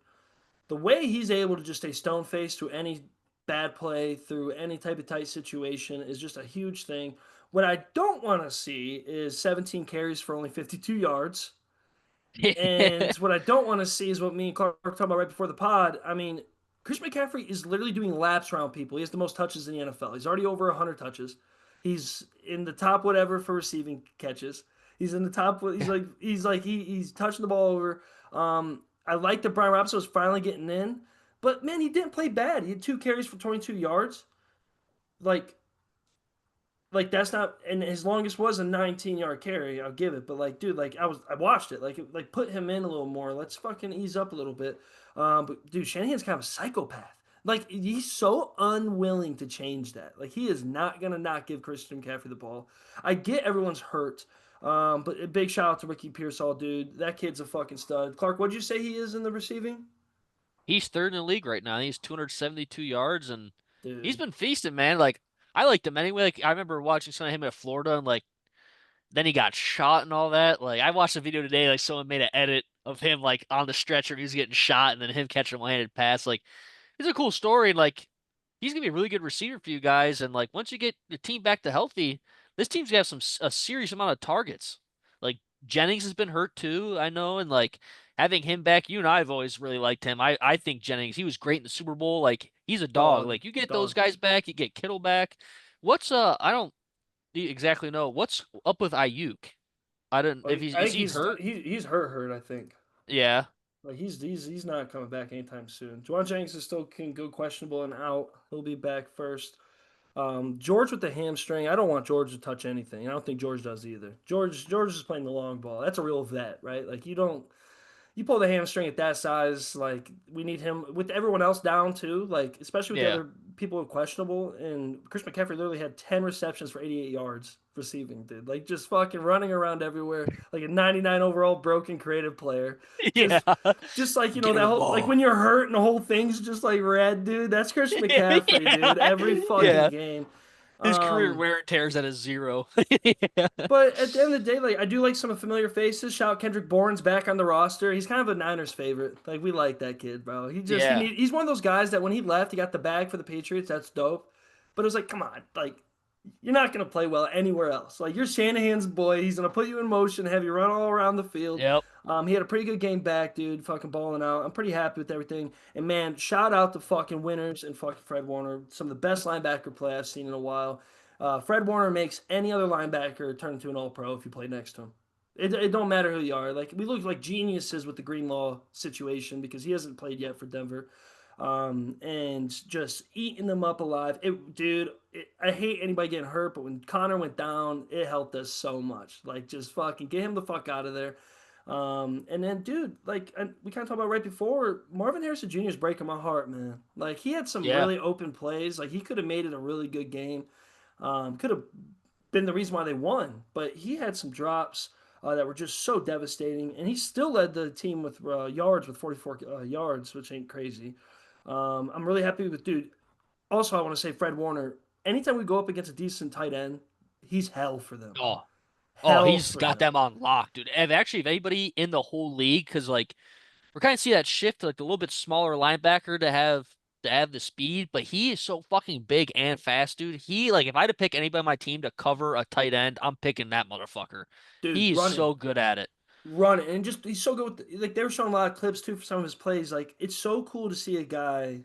The way he's able to just stay stone faced through any bad play, through any type of tight situation is just a huge thing. What I don't want to see is 17 carries for only 52 yards. And what I don't want to see is what me and Clark were talking about right before the pod. I mean, Chris McCaffrey is literally doing laps around people. He has the most touches in the NFL. He's already over 100 touches. He's in the top whatever for receiving catches. He's in the top. He's touching the ball over. I like that Brian Robinson was finally getting in, but man, he didn't play bad. He had 2 carries for 22 yards. Like that's not, and his longest was a 19-yard carry. I'll give it, but dude, I watched it. Put him in a little more. Let's fucking ease up a little bit. But dude, Shanahan's kind of a psychopath. He's so unwilling to change that. He is not gonna not give Christian McCaffrey the ball. I get everyone's hurt. But a big shout out to Ricky Pearsall, dude. That kid's a fucking stud. Clark, what'd you say he is in the receiving? He's third in the league right now. He's 272 yards, and he's Dude. been feasting, man. I liked him anyway. I remember watching some of him at Florida, and then he got shot and all that. I watched a video today, someone made an edit of him on the stretcher, and he's getting shot, and then him catching a one-handed pass. It's a cool story, and he's gonna be a really good receiver for you guys. And once you get the team back to healthy, this team's gonna have a serious amount of targets. Like Jennings has been hurt too, I know, and having him back, you and I have always really liked him. I think Jennings, he was great in the Super Bowl. He's a dog. Dog. You get those Dog. guys back, you get Kittle back. What's I don't exactly know what's up with Ayuk. I don't if I is think he hurt? he's hurt, I think. Yeah. He's not coming back anytime soon. Juwan Jennings is still can go questionable and out. He'll be back first. George with the hamstring. I don't want George to touch anything. I don't think George does either. George is playing the long ball. That's a real vet, right? You pull the hamstring at that size, we need him with everyone else down too, especially with the Yeah. other people who are questionable. And Chris McCaffrey literally had 10 receptions for 88 yards receiving, dude. Just fucking running around everywhere, like a 99 overall broken creative player. Yeah. Just Get him that the whole ball. when you're hurt and the whole thing's just red, dude. That's Chris McCaffrey, dude. Yeah. Every fucking Yeah. game. His career Um, wear and tears at a zero. Yeah. but at the end of the day, I do like some familiar faces. Shout out Kendrick Bourne's back on the roster. He's kind of a Niners favorite. We like that kid, bro. Yeah. He's one of those guys that when he left, he got the bag for the Patriots. That's dope. But it was come on, you're not gonna play well anywhere else. You're Shanahan's boy. He's gonna put you in motion, have you run all around the field. Yep. He had a pretty good game back, dude. Fucking balling out. I'm pretty happy with everything. And man, shout out to fucking Winners and fucking Fred Warner. Some of the best linebacker play I've seen in a while. Fred Warner makes any other linebacker turn into an All-Pro if you play next to him. It don't matter who you are. We look like geniuses with the Greenlaw situation because he hasn't played yet for Denver. And just eating them up alive. I hate anybody getting hurt, but when Connor went down, it helped us so much. Just fucking get him the fuck out of there. And then, dude, we kind of talked about right before, Marvin Harrison Jr. is breaking my heart, man. He had some Yeah. really open plays. He could have made it a really good game. Could have been the reason why they won, but he had some drops that were just so devastating, and he still led the team with yards with 44 yards, which ain't crazy. I'm really happy with dude. Also, I want to say Fred Warner. Anytime we go up against a decent tight end, he's hell for them. Oh, oh, Hell he's for got them. them on lock, dude. And actually, if anybody in the whole league, because like we're kind of see that shift to like a little bit smaller linebacker to have the speed, but he is so fucking big and fast, dude. He like if I had to pick anybody on my team to cover a tight end, I'm picking that motherfucker. Dude, He's running. so good at it. Running. And just he's so good with like they were showing a lot of clips too for some of his plays. Like it's so cool to see a guy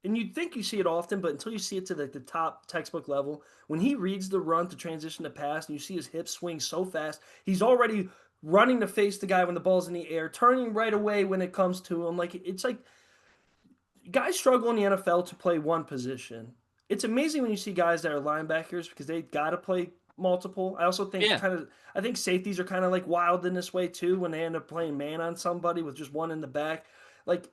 and you'd think you see it often, but until you see it to the top textbook level, when he reads the run to transition to pass and you see his hips swing so fast, he's already running to face the guy when the ball's in the air, turning right away when it comes to him. Like it's like guys struggle in the NFL to play one position. It's amazing when you see guys that are linebackers because they got to play multiple. I also think Yeah. kind of I think safeties are kind of like wild in this way too when they end up playing man on somebody with just one in the back. Like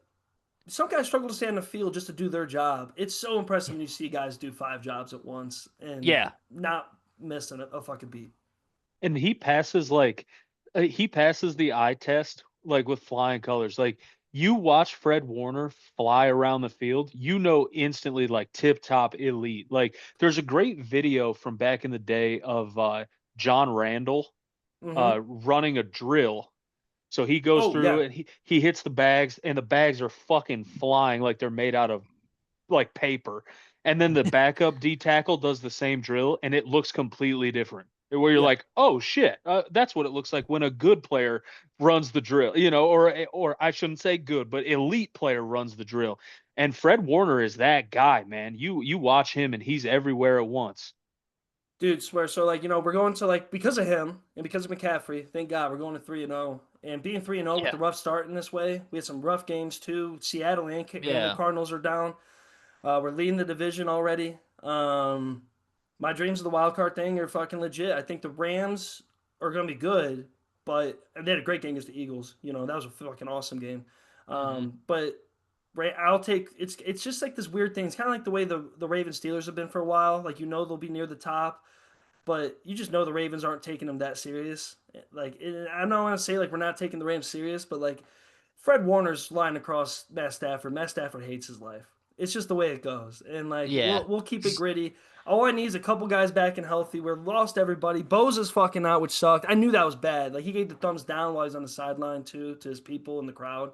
some guys struggle to stay on the field just to do their job. It's so impressive when you see guys do 5 jobs at once and Yeah. not missing a fucking beat. And he passes the eye test like with flying colors. Like you watch Fred Warner fly around the field, you know instantly like tip top elite. Like there's a great video from back in the day of John Randall Mm-hmm. running a drill. So he goes Oh through yeah, and he hits the bags and the bags are fucking flying like they're made out of like paper. And then the backup D tackle does the same drill and it looks completely different. Where you're yeah. like, oh shit, that's what it looks like when a good player runs the drill, or I shouldn't say good, but elite player runs the drill. And Fred Warner is that guy, man. You watch him and he's everywhere at once. Dude, swear. So like we're going to like because of him and because of McCaffrey. Thank God we're going to 3-0. And being 3-0 with Yeah. the rough start in this way, we had some rough games too. Seattle and the Yeah. Cardinals are down. We're leading the division already. My dreams of the wild card thing are fucking legit. I think the Rams are going to be good, but and they had a great game against the Eagles. That was a fucking awesome game. Hmm. But right, I'll take it's just like this weird thing. It's kind of like the way the Ravens Steelers have been for a while. Like they'll be near the top, but you just know the Ravens aren't taking them that serious. Like I don't want to say like we're not taking the Rams serious, but like Fred Warner's lying across Matt Stafford. Matt Stafford hates his life. It's just the way it goes, and like Yeah. we'll keep it gritty. All I need is a couple guys back and healthy. We're lost everybody. Bosa's fucking out, which sucked. I knew that was bad. Like he gave the thumbs down while he's on the sideline too to his people in the crowd.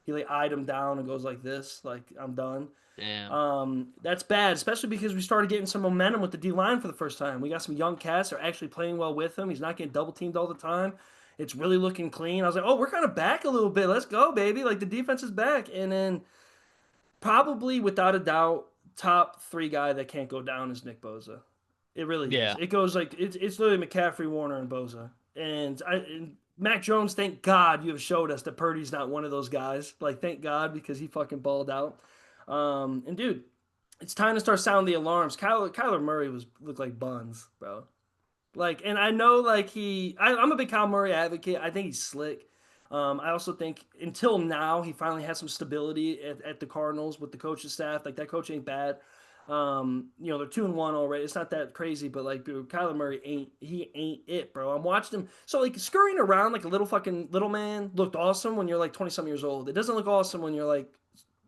He like eyed him down and goes like this, like I'm done. Damn. That's bad, especially because we started getting some momentum with the D line for the first time. We got some young cats that are actually playing well with him. He's not getting double teamed all the time. It's really looking clean. I was like, oh, we're kind of back a little bit. Let's go, baby. Like the defense is back. And then probably without a doubt, top three guy that can't go down is Nick Bosa. It really is. Yeah. It goes like it's literally McCaffrey, Warner, and Bosa. And Mac Jones, thank God you have showed us that Purdy's not one of those guys. Like, thank God because he fucking balled out. And dude, it's time to start sounding the alarms. Kyler Murray looked like buns, bro. Like, and I know like I'm a big Kyle Murray advocate. I think he's slick. I also think until now he finally has some stability at the Cardinals with the coaching staff. Like that coach ain't bad. They're 2-1 already. It's not that crazy, but like, dude, Kyler Murray ain't it, bro. I'm watching him. So like scurrying around like a little man looked awesome when you're like 20 some years old. It doesn't look awesome when you're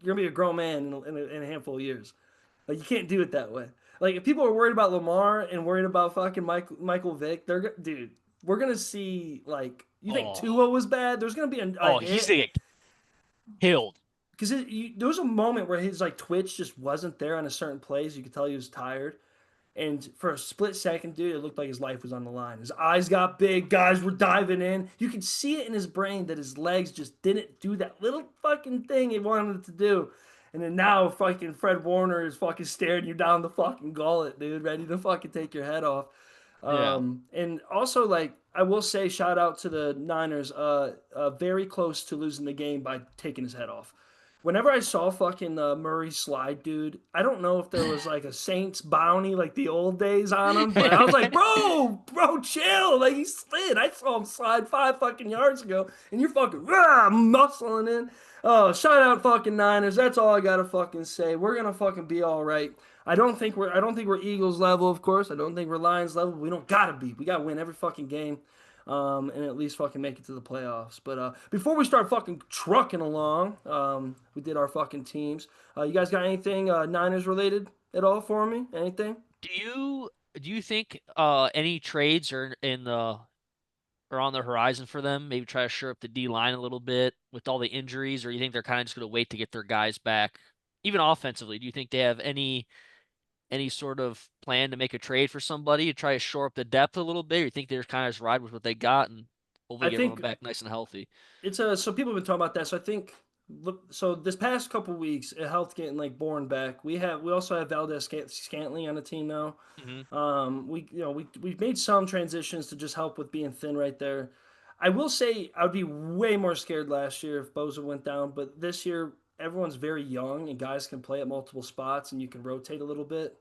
gonna be a grown man in a handful of years. Like you can't do it that way. Like if people are worried about Lamar and worried about fucking Michael Vick, dude. We're gonna see like you think Oh. Tua was bad. There's gonna be a Oh, he's hit gonna get killed. because there was a moment where his like twitch just wasn't there on a certain plays. You could tell he was tired. And for a split second, dude, it looked like his life was on the line. His eyes got big. Guys were diving in. You could see it in his brain that his legs just didn't do that little fucking thing he wanted it to do. And then now fucking Fred Warner is fucking staring you down the fucking gullet, dude, ready to fucking take your head off. Yeah. And also, like, I will say, shout out to the Niners, very close to losing the game by taking his head off. Whenever I saw fucking Murray slide, dude, I don't know if there was like a Saints bounty like the old days on him, but I was like, bro, chill. Like he slid. I saw him slide 5 fucking yards ago, and you're fucking muscling in. Oh, shout out fucking Niners. That's all I gotta fucking say. We're gonna fucking be all right. I don't think we're Eagles level, of course. I don't think we're Lions level. We don't gotta be. We gotta win every fucking game and at least fucking make it to the playoffs. But before we start fucking trucking along, we did our fucking teams. You guys got anything Niners related at all for me? Anything? Do you do you think any trades are in the or on the horizon for them? Maybe try to shore up the D line a little bit with all the injuries, or you think they're kind of just going to wait to get their guys back? Even offensively, do you think they have any sort of plan to make a trade for somebody to try to shore up the depth a little bit? Or you think they're kind of just ride with what they got and hopefully I get everyone think back nice and healthy? it's a so people have been talking about that. So I think look, so this past couple weeks, health getting like born back. We also have Valdez Scantling on the team now. Hmm. We've made some transitions to just help with being thin right there. I will say I would be way more scared last year if Boza went down, but this year everyone's very young and guys can play at multiple spots and you can rotate a little bit.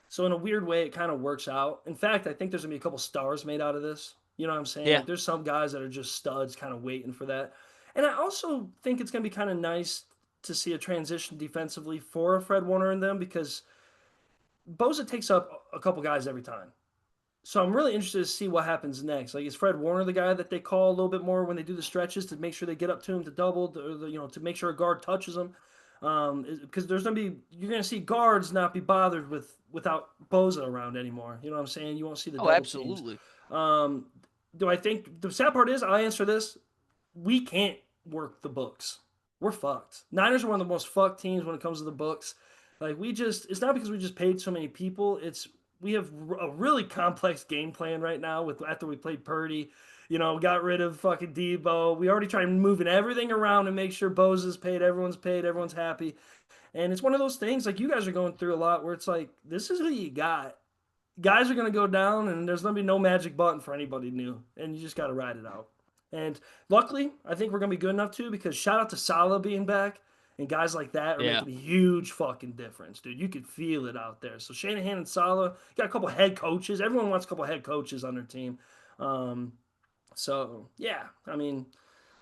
So in a weird way, it kind of works out. In fact, I think there's gonna be a couple stars made out of this. You know what I'm saying? Yeah, Like there's some guys that are just studs, kind of waiting for that. And I also think it's gonna be kind of nice to see a transition defensively for Fred Warner and them because Boza takes up a couple guys every time. So I'm really interested to see what happens next. Like, is Fred Warner the guy that they call a little bit more when they do the stretches to make sure they get up to him to double, to make sure a guard touches him? Because there's gonna be you're gonna see guards not be bothered without Boza around anymore. You know what I'm saying? You won't see the oh, double teams. absolutely. Um, do I think the sad part is I answer this? We can't work the books. We're fucked. Niners are one of the most fucked teams when it comes to the books. Like it's not because we just paid so many people. It's we have a really complex game plan right now with after we played Purdy. Got rid of fucking Debo. We already tried moving everything around to make sure Bosa's paid, everyone's happy. And it's one of those things like you guys are going through a lot where it's like, this is who you got. Guys are going to go down and there's going to be no magic button for anybody new. And you just got to ride it out. And luckily, I think we're going to be good enough too because shout out to Salah being back and guys like that are Yeah. making a huge fucking difference, dude. You could feel it out there. So Shanahan and Salah got a couple head coaches. Everyone wants a couple head coaches on their team. Um, so yeah, I mean,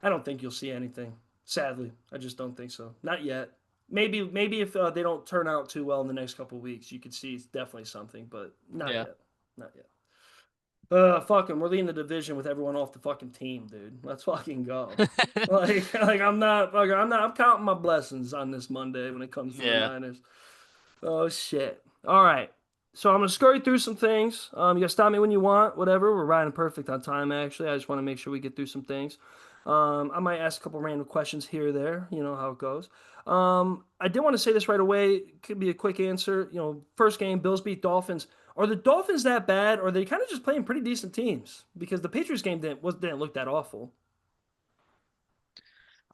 I don't think you'll see anything. Sadly, I just don't think so. Not yet. Maybe if they don't turn out too well in the next couple of weeks, you could see definitely something, but not Yeah. yet. Not yet. Fucking, we're leading the division with everyone off the fucking team, dude. Let's fucking go. I'm counting my blessings on this Monday when it comes to the Yeah. Niners. Oh shit. All right. So I'm gonna scurry through some things. You gotta stop me when you want. Whatever. We're riding perfect on time. Actually, I just want to make sure we get through some things. I might ask a couple random questions here or there. You know how it goes. I did want to say this right away. It could be a quick answer. First game, Bills beat Dolphins. Are the Dolphins that bad, or are they kind of just playing pretty decent teams? Because the Patriots game didn't look that awful.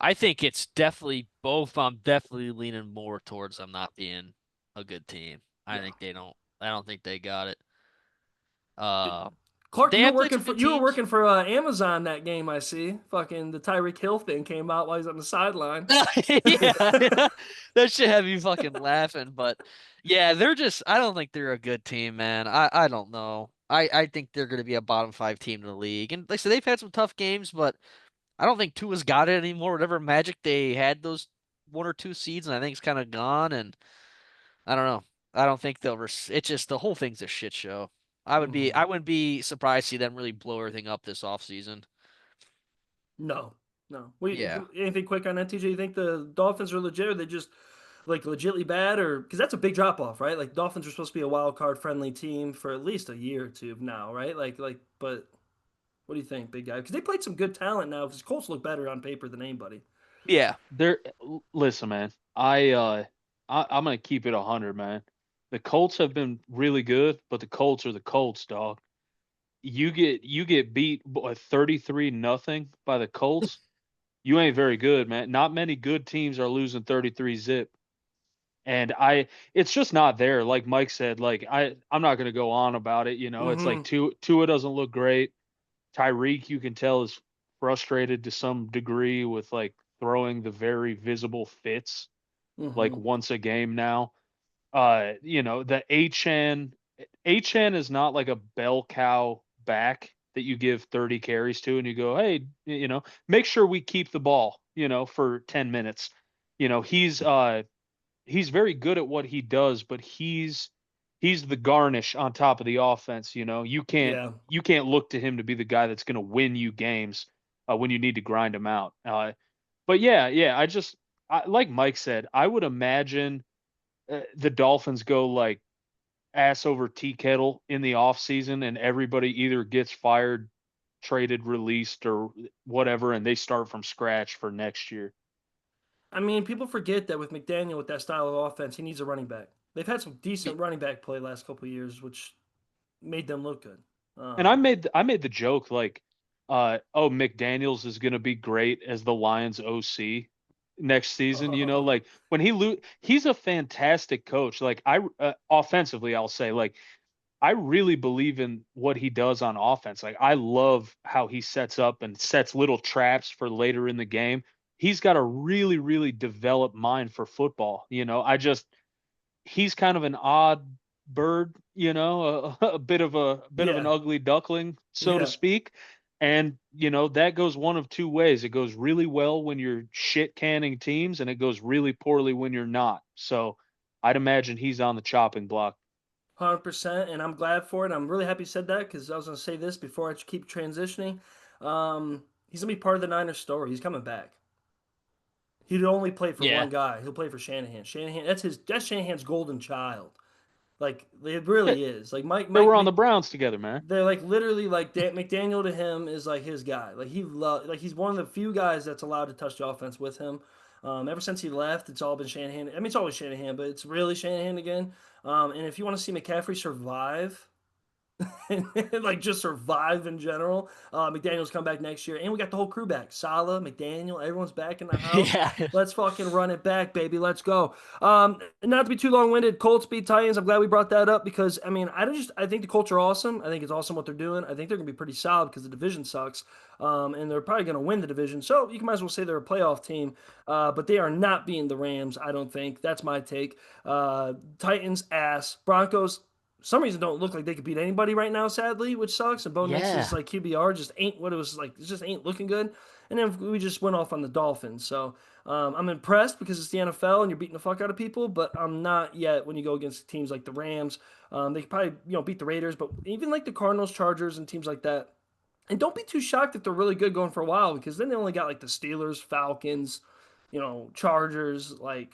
I think it's definitely both. I'm definitely leaning more towards them not being a good team. I Yeah. think they don't. I don't think they got it. Uh, Clark, they you were have played working some for good you were teams. working for Amazon that game. I see. Fucking the Tyreek Hill thing came out while he's on the sideline. Yeah, that should have you fucking laughing. But yeah, they're just. I don't think they're a good team, man. I don't know. I think they're going to be a bottom five team in the league. And like I said, they've had some tough games, but I don't think Tua's got it anymore. Whatever magic they had those one or two seeds, and I think it's kind of gone. And I don't know. I don't think they'll. It's just the whole thing's a shit show. Hmm. I wouldn't be surprised to see them really blow everything up this offseason. No, no. Yeah. Anything quick on that, TJ? You think the Dolphins are legit, or they just like legitly bad, or because that's a big drop off, right? Like Dolphins are supposed to be a wild card friendly team for at least a year or two now, right? But what do you think, big guy? Because they played some good talent now. Because Colts look better on paper than anybody. Yeah. Listen, man. I'm gonna keep it 100, man. The Colts have been really good, but the Colts are the Colts, dog. You get beat 33 nothing by the Colts. You ain't very good, man. Not many good teams are losing 33 zip. And it's just not there. Like Mike said, like I'm not gonna go on about it. It's like Mm-hmm. Tua doesn't look great. Tyreek, you can tell, is frustrated to some degree with like throwing the very visible fits like Mm-hmm. once a game now. The HN is not like a bell cow back that you give 30 carries to and you go, hey, make sure we keep the ball, for 10 minutes. He's very good at what he does, but he's the garnish on top of the offense. You can't Yeah. you can't look to him to be the guy that's going to win you games when you need to grind them out. But yeah, like Mike said, I would imagine the Dolphins go like ass over tea kettle in the offseason, and everybody either gets fired, traded, released, or whatever, and they start from scratch for next year. I mean, people forget that with McDaniel, with that style of offense, he needs a running back. They've had some decent running back play last couple of years, which made them look good. And I made the joke like, oh, McDaniels is going to be great as the Lions OC next season. Like when he's a fantastic coach. Like offensively, I'll say like I really believe in what he does on offense. Like I love how he sets up and sets little traps for later in the game. He's got a really, really developed mind for football. He's kind of an odd bird, a bit of an Yeah, ugly duckling, so to yeah, speak. And that goes one of two ways. It goes really well when you're shit canning teams, and it goes really poorly when you're not. So I'd imagine he's on the chopping block. 100%. And I'm glad for it. I'm really happy you said that because I was going to say this before I keep transitioning. He's going to be part of the Niners story. He's coming back. He'd only play for Yeah. one guy. He'll play for Shanahan. That's Shanahan's golden child. Like it really is. Like They were on the Browns together, man. they're like literally like McDaniel to him is like his guy. Like he's one of the few guys that's allowed to touch the offense with him. Ever since he left, it's all been Shanahan. I mean, it's always Shanahan, but it's really Shanahan again. And if you want to see McCaffrey survive, like just survive in general. McDaniel's come back next year, and we got the whole crew back. Salah, McDaniel, everyone's back in the house. Yeah. Let's fucking run it back, baby. Let's go. Not to be too long-winded, Colts beat Titans. I'm glad we brought that up because I mean, I think the Colts are awesome. I think it's awesome what they're doing. I think they're gonna be pretty solid because the division sucks. And they're probably gonna win the division. So you might as well say they're a playoff team. But they are not being the Rams. I don't think that's my take. Titans ass. Broncos some reason don't look like they could beat anybody right now, sadly, which sucks. And Bo Nix's Yeah. like QBR just ain't what it was like. It just ain't looking good. And then we just went off on the Dolphins. So I'm impressed because it's the NFL and you're beating the fuck out of people, but I'm not yet when you go against teams like the Rams. They could probably beat the Raiders, but even like the Cardinals, Chargers, and teams like that. And don't be too shocked if they're really good going for a while because then they only got like the Steelers, Falcons, Chargers, like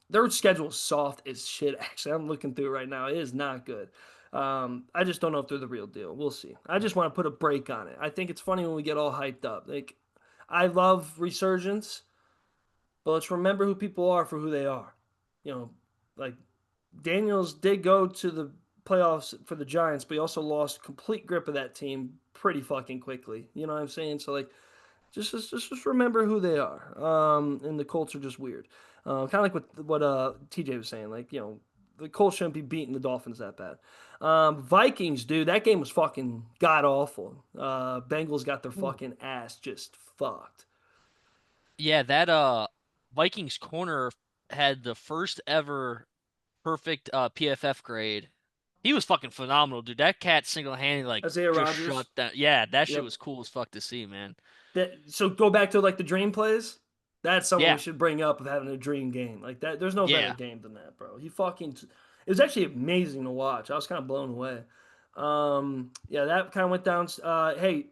their schedule is soft as shit. Actually, I'm looking through it right now. It is not good. I just don't know if they're the real deal. We'll see. I just want to put a break on it. I think it's funny when we get all hyped up. Like, I love resurgence, but let's remember who people are for who they are. Like Daniels did go to the playoffs for the Giants, but he also lost complete grip of that team pretty fucking quickly. You know what I'm saying? So like, just remember who they are. And the Colts are just weird. Kind of like what TJ was saying. Like the Colts shouldn't be beating the Dolphins that bad. Vikings, dude, that game was fucking god awful. Bengals got their fucking ass just fucked. Yeah, that Vikings corner had the first ever perfect PFF grade. He was fucking phenomenal, dude. That cat single-handedly like Isaiah just Rodgers. shut down. Yeah, that shit Yep. was cool as fuck to see, man. So go back to like the dream plays. That's something we Yeah. should bring up of having a dream game like that. There's no better Yeah. game than that, bro. He fucking. It was actually amazing to watch. I was kind of blown away. Yeah, that kind of went down. Hey,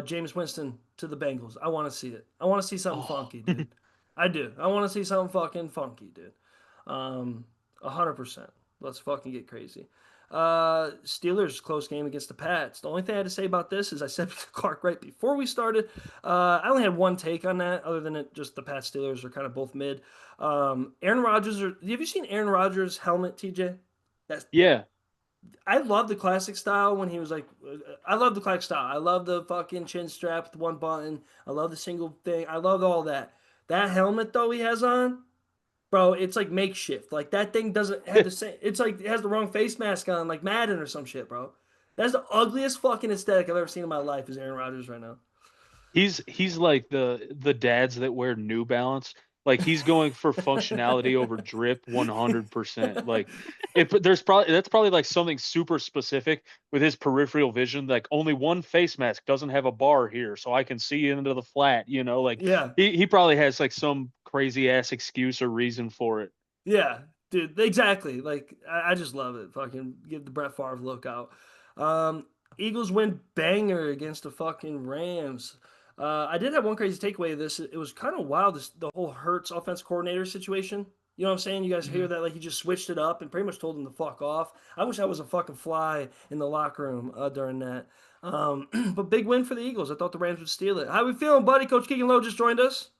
James Winston to the Bengals. I want to see it. I want to see something Oh. funky, dude. I do. I want to see something fucking funky, dude. 100%. Let's fucking get crazy. Steelers close game against the Pats. The only thing I had to say about this is I said to Clark right before we started. I only had one take on that, other than it just the Pats Steelers are kind of both mid. Aaron Rodgers. Have you seen Aaron Rodgers' helmet, TJ? That's Yeah. I love the classic style when he was like, I love the classic style. I love the fucking chin strap with one button. I love the single thing. I love all that. That helmet though he has on, bro, it's like makeshift. Like that thing doesn't have the same. It's like it has the wrong face mask on, like Madden or some shit, bro. That's the ugliest fucking aesthetic I've ever seen in my life. Is Aaron Rodgers right now? He's like the dads that wear New Balance. Like he's going for functionality over drip 100%. Like if that's probably like something super specific with his peripheral vision. Like only one face mask doesn't have a bar here, so I can see into the flat. Like Yeah, he probably has like some crazy ass excuse or reason for it. yeah, dude, exactly. Like I just love it. Fucking give the Brett Favre look out. Um, Eagles win banger against the fucking Rams. I did have one crazy takeaway of this. It was kind of wild, the whole Hurts offense coordinator situation. You know what I'm saying? You guys hear Mhm. that? Like he just switched it up and pretty much told them to fuck off. I wish I was a fucking fly in the locker room during that. But big win for the Eagles. I thought the Rams would steal it. How we feeling, buddy? Coach Keegan Lowe just joined us.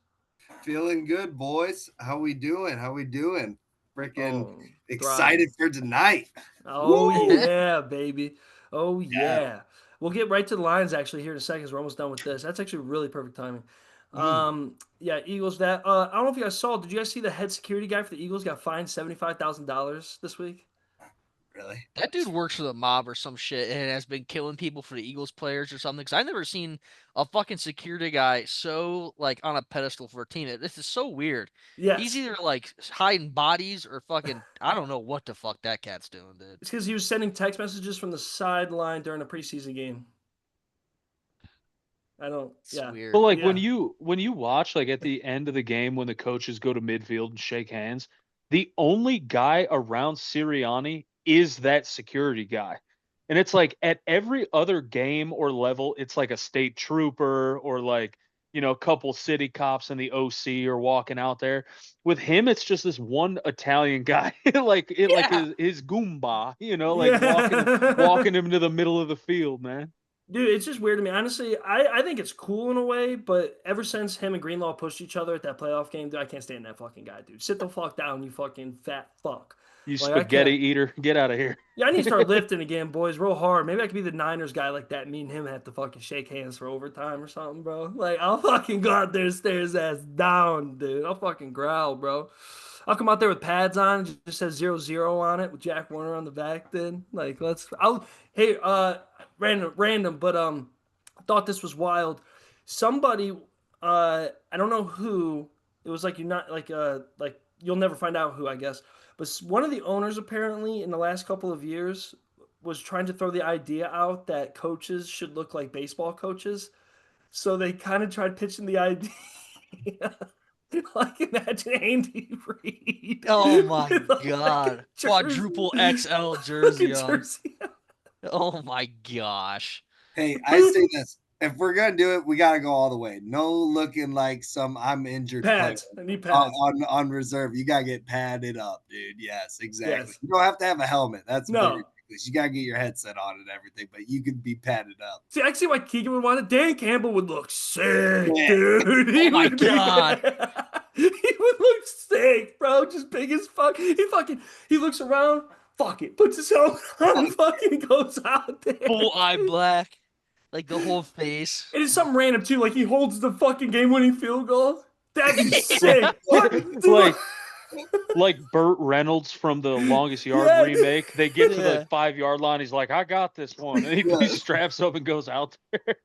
Feeling good, boys. How we doing? How we doing? Freaking Oh, thriving. excited for tonight. Oh Woo! yeah, baby. Oh Yeah. yeah. We'll get right to the lines actually here in a second. 'Cause we're almost done with this. That's actually really perfect timing. Mm, Yeah, Eagles. That I don't know if you guys saw. Did you guys see the head security guy for the Eagles got fined $75,000 this week? really? That dude works for the mob or some shit and has been killing people for the Eagles players or something. Because I've never seen a fucking security guy so like on a pedestal for a team. This is so weird. He's Yes. either like hiding bodies or fucking I don't know what the fuck that cat's doing, dude. It's because he was sending text messages from the sideline during a preseason game. I don't. It's Yeah. But weird. like Yeah. when you watch like at the end of the game when the coaches go to midfield and shake hands, the only guy around Sirianni is that security guy. And it's like at every other game or level, it's like a state trooper or like, a couple city cops and the OC are walking out there. With him, it's just this one Italian guy, like Yeah. his Goomba, like Yeah. walking him to the middle of the field, man. Dude, it's just weird to me. Honestly, I think it's cool in a way, but ever since him and Greenlaw pushed each other at that playoff game, dude, I can't stand that fucking guy, dude. Sit the fuck down, you fucking fat fuck. You Like, I spaghetti can't. eater, get out of here. Yeah, I need to start lifting again, boys, real hard. Maybe I could be the Niners guy like that. Me and him have to fucking shake hands for overtime or something, bro. Like, I'll fucking go out there, stare his ass down, dude. I'll fucking growl, bro. I'll come out there with pads on, just says 0-0 on it with Jack Warner on the back. Then, like, hey, random, but I thought this was wild. Somebody, I don't know who. It was like you're not like you'll never find out who, I guess. But one of the owners apparently in the last couple of years was trying to throw the idea out that coaches should look like baseball coaches. So they kind of tried pitching the idea. Like imagine Andy Reid Oh my with a fucking god. jersey, Quadruple XL jersey fucking on. jersey. Oh my gosh. Hey, I say this. If we're gonna do it, we gotta go all the way. No looking like some I'm injured player Pads. I need pads. on reserve. You gotta get padded up, dude. Yes, exactly. Yes. You don't have to have a helmet. That's a bit No. ridiculous. You gotta get your headset on and everything, but you can be padded up. See, I see why Keegan would want it. Dan Campbell would look sick, Yeah. dude. He Oh my would be- God. he would look sick, bro. Just big as fuck. He looks around, fuck it, puts his helmet on, fucking goes out there. Full eye black. Like the whole face. It is something random too. Like he holds the fucking game-winning field goal. That'd be sick. What? like like Burt Reynolds from the Longest Yard Yeah. remake. They get to Yeah. the 5-yard line. He's like, I got this one. And he Yeah. straps up and goes out there.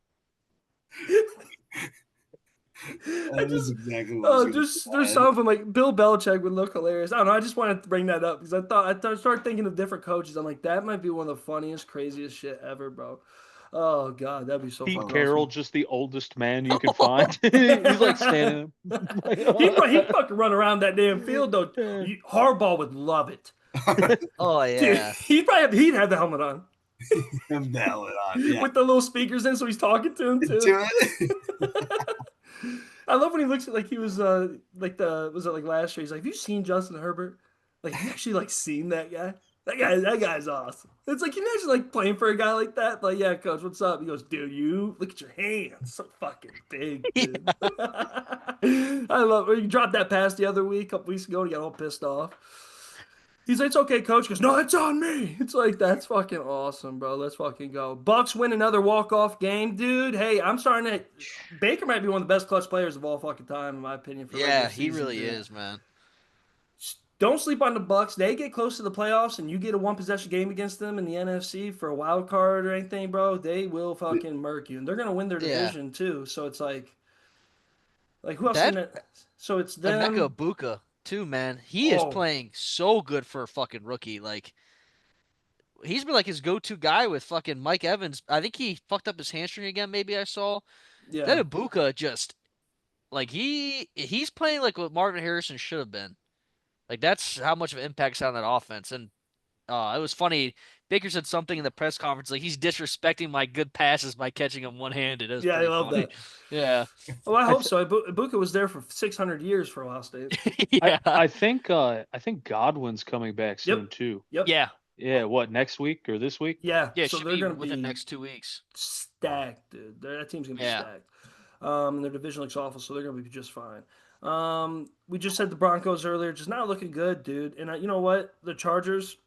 That is exactly what Oh, was gonna just be there's said. some of them like Bill Belichick would look hilarious. I don't know. I just wanted to bring that up because I started thinking of different coaches. I'm like, that might be one of the funniest, craziest shit ever, bro. Oh god, that'd be so Pete fucking Carroll, awesome. just the oldest man you can find. He's like standing. He'd fucking run around that damn field though. Harbaugh would love it. Oh Dude, yeah. he'd have the helmet on Bell it on. Yeah. with the little speakers in, so he's talking to him too. Do it. I love when he looks at like he was was it like last year? He's like, have you seen Justin Herbert? Like, have you actually like seen that guy? That guy's awesome. It's like, can you imagine like playing for a guy like that? Like, yeah, coach, what's up? He goes, dude, you look at your hands, so fucking big, dude. I love it. He dropped that pass the other week, a couple weeks ago, and he got all pissed off. He's like, it's okay, coach. He goes, no, it's on me. It's like, that's fucking awesome, bro. Let's fucking go. Bucks win another walk-off game, dude. Hey, I'm starting to. Baker might be one of the best clutch players of all fucking time, in my opinion. For Yeah, regular he season, really dude. is, man. Don't sleep on the Bucks. They get close to the playoffs, and you get a one-possession game against them in the NFC for a wild card or anything, bro. They will fucking murk you, and they're gonna win their Yeah. division too. So it's like who else That- in it? So it's Emeka them. Ibuka too, man. He is Oh. playing so good for a fucking rookie. Like he's been like his go-to guy with fucking Mike Evans. I think he fucked up his hamstring again. Maybe I saw. Yeah. That Ibuka just like he's playing like what Marvin Harrison should have been. Like that's how much of an impact on that offense. And it was funny Baker said something in the press conference like he's disrespecting my good passes by catching them one-handed. It was Yeah, I pretty love funny. that. Yeah. Oh, I I hope th- so. Ibuka was there for 600 years for Ohio State. Yeah. I think Godwin's coming back soon Yep. too. Yep. Yeah. Yeah, what, next week or this week? Yeah. Yeah, it So should they're be gonna within the be next 2 weeks. stacked, dude. That team's gonna be Yeah. stacked. And their division looks awful, so they're gonna be just fine. We just said the Broncos earlier, just not looking good, dude. And you know what? The Chargers,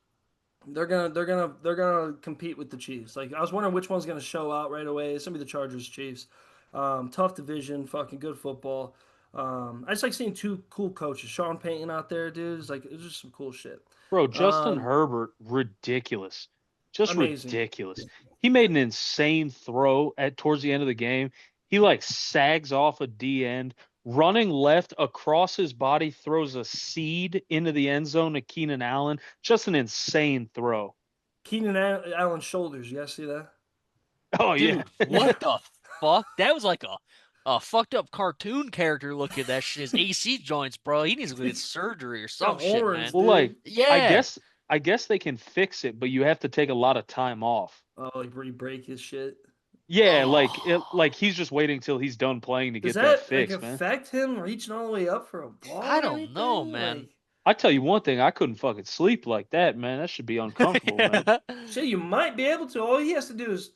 they're gonna compete with the Chiefs. Like I was wondering which one's gonna show out right away. It's gonna be the Chargers Chiefs. Tough division, fucking good football. I just like seeing two cool coaches. Sean Payton out there, dude. It's just some cool shit. Bro, Justin Um, Herbert, ridiculous. Just Amazing. ridiculous. He made an insane throw towards the end of the game. He like sags off a D end, running left across his body, throws a seed into the end zone to Keenan Allen. Just an insane throw. Keenan Allen's shoulders. You guys see that? Oh Dude, yeah. what the fuck? That was like a fucked up cartoon character looking at that shit. His AC joints, bro. He needs to get surgery or some shit, horns, man. Well, dude. like Yeah. I guess they can fix it, but you have to take a lot of time off. Oh, like where you break his shit. Yeah, Oh. like he's just waiting till he's done playing to Does get that that fixed, like man. affect him reaching all the way up for a ball? I or don't know, anything? man. Like, I tell you one thing, I couldn't fucking sleep like that, man. That should be uncomfortable, man. shit, you might be able to. All he has to do is.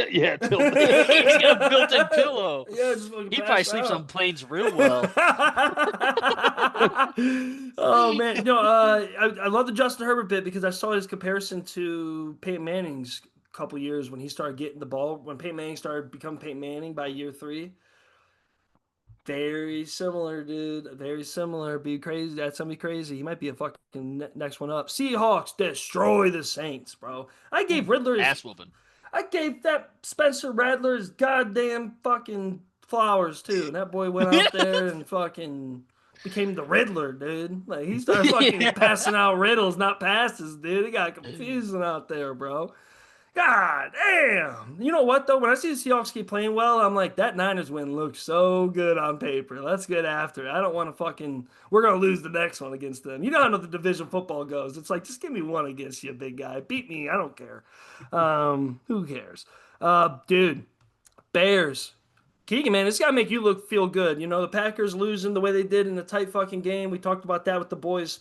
Yeah, tilt He's it. got a built-in pillow. Yeah, just fucking He pass probably sleeps out. on planes real well. Oh man, I love the Justin Herbert bit because I saw his comparison to Peyton Manning's couple years when he started getting the ball when Peyton Manning started becoming Peyton Manning by year 3. Very similar, dude. Very similar. Be crazy. That's gonna be crazy. He might be a fucking next one up. Seahawks destroy the Saints, bro. I gave Riddler Ass whooping. I gave that Spencer Rattler his goddamn fucking flowers too. And that boy went out there and fucking became the Riddler, dude. Like he started fucking Yeah. passing out riddles, not passes, dude. It got confusing out there, bro. God damn. You know what though? When I see the Seahawks keep playing well, I'm like, that Niners win looks so good on paper. Let's get after it. I don't want to fucking we're gonna lose the next one against them. You know how the division football goes. It's like just give me one against you, big guy. Beat me. I don't care. Who cares? Dude, Bears. Keegan, man, this gotta make you feel good. You know, the Packers losing the way they did in a tight fucking game. We talked about that with the boys.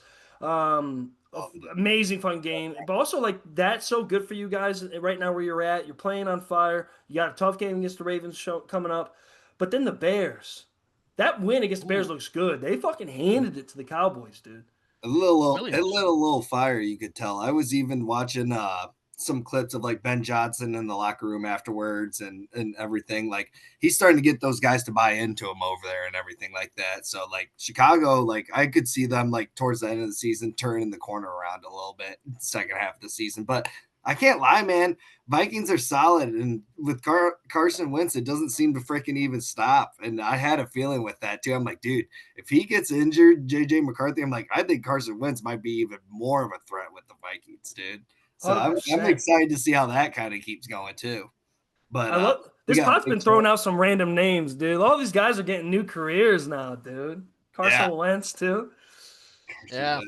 Amazing fun game, but also like that's so good for you guys right now where you're at. You're playing on fire. You got a tough game against the Ravens coming up, but then the Bears. That win against the Bears looks good. They fucking handed it to the Cowboys, dude. A little, Really a was. little fire, you could tell. I was even watching some clips of like Ben Johnson in the locker room afterwards and everything. Like he's starting to get those guys to buy into him over there and everything like that. So like Chicago, like I could see them like towards the end of the season turning the corner around a little bit second half of the season. But I can't lie, man. Vikings are solid, and with Carson Wentz, it doesn't seem to freaking even stop. And I had a feeling with that too. I'm like, dude, if he gets injured, JJ McCarthy, I'm like, I think Carson Wentz might be even more of a threat with the Vikings, dude. So I'm 100%. excited to see how that kind of keeps going too. But I love we this got pod's been throwing out some random names, dude. All these guys are getting new careers now, dude. Carson Yeah. Wentz too. Yeah.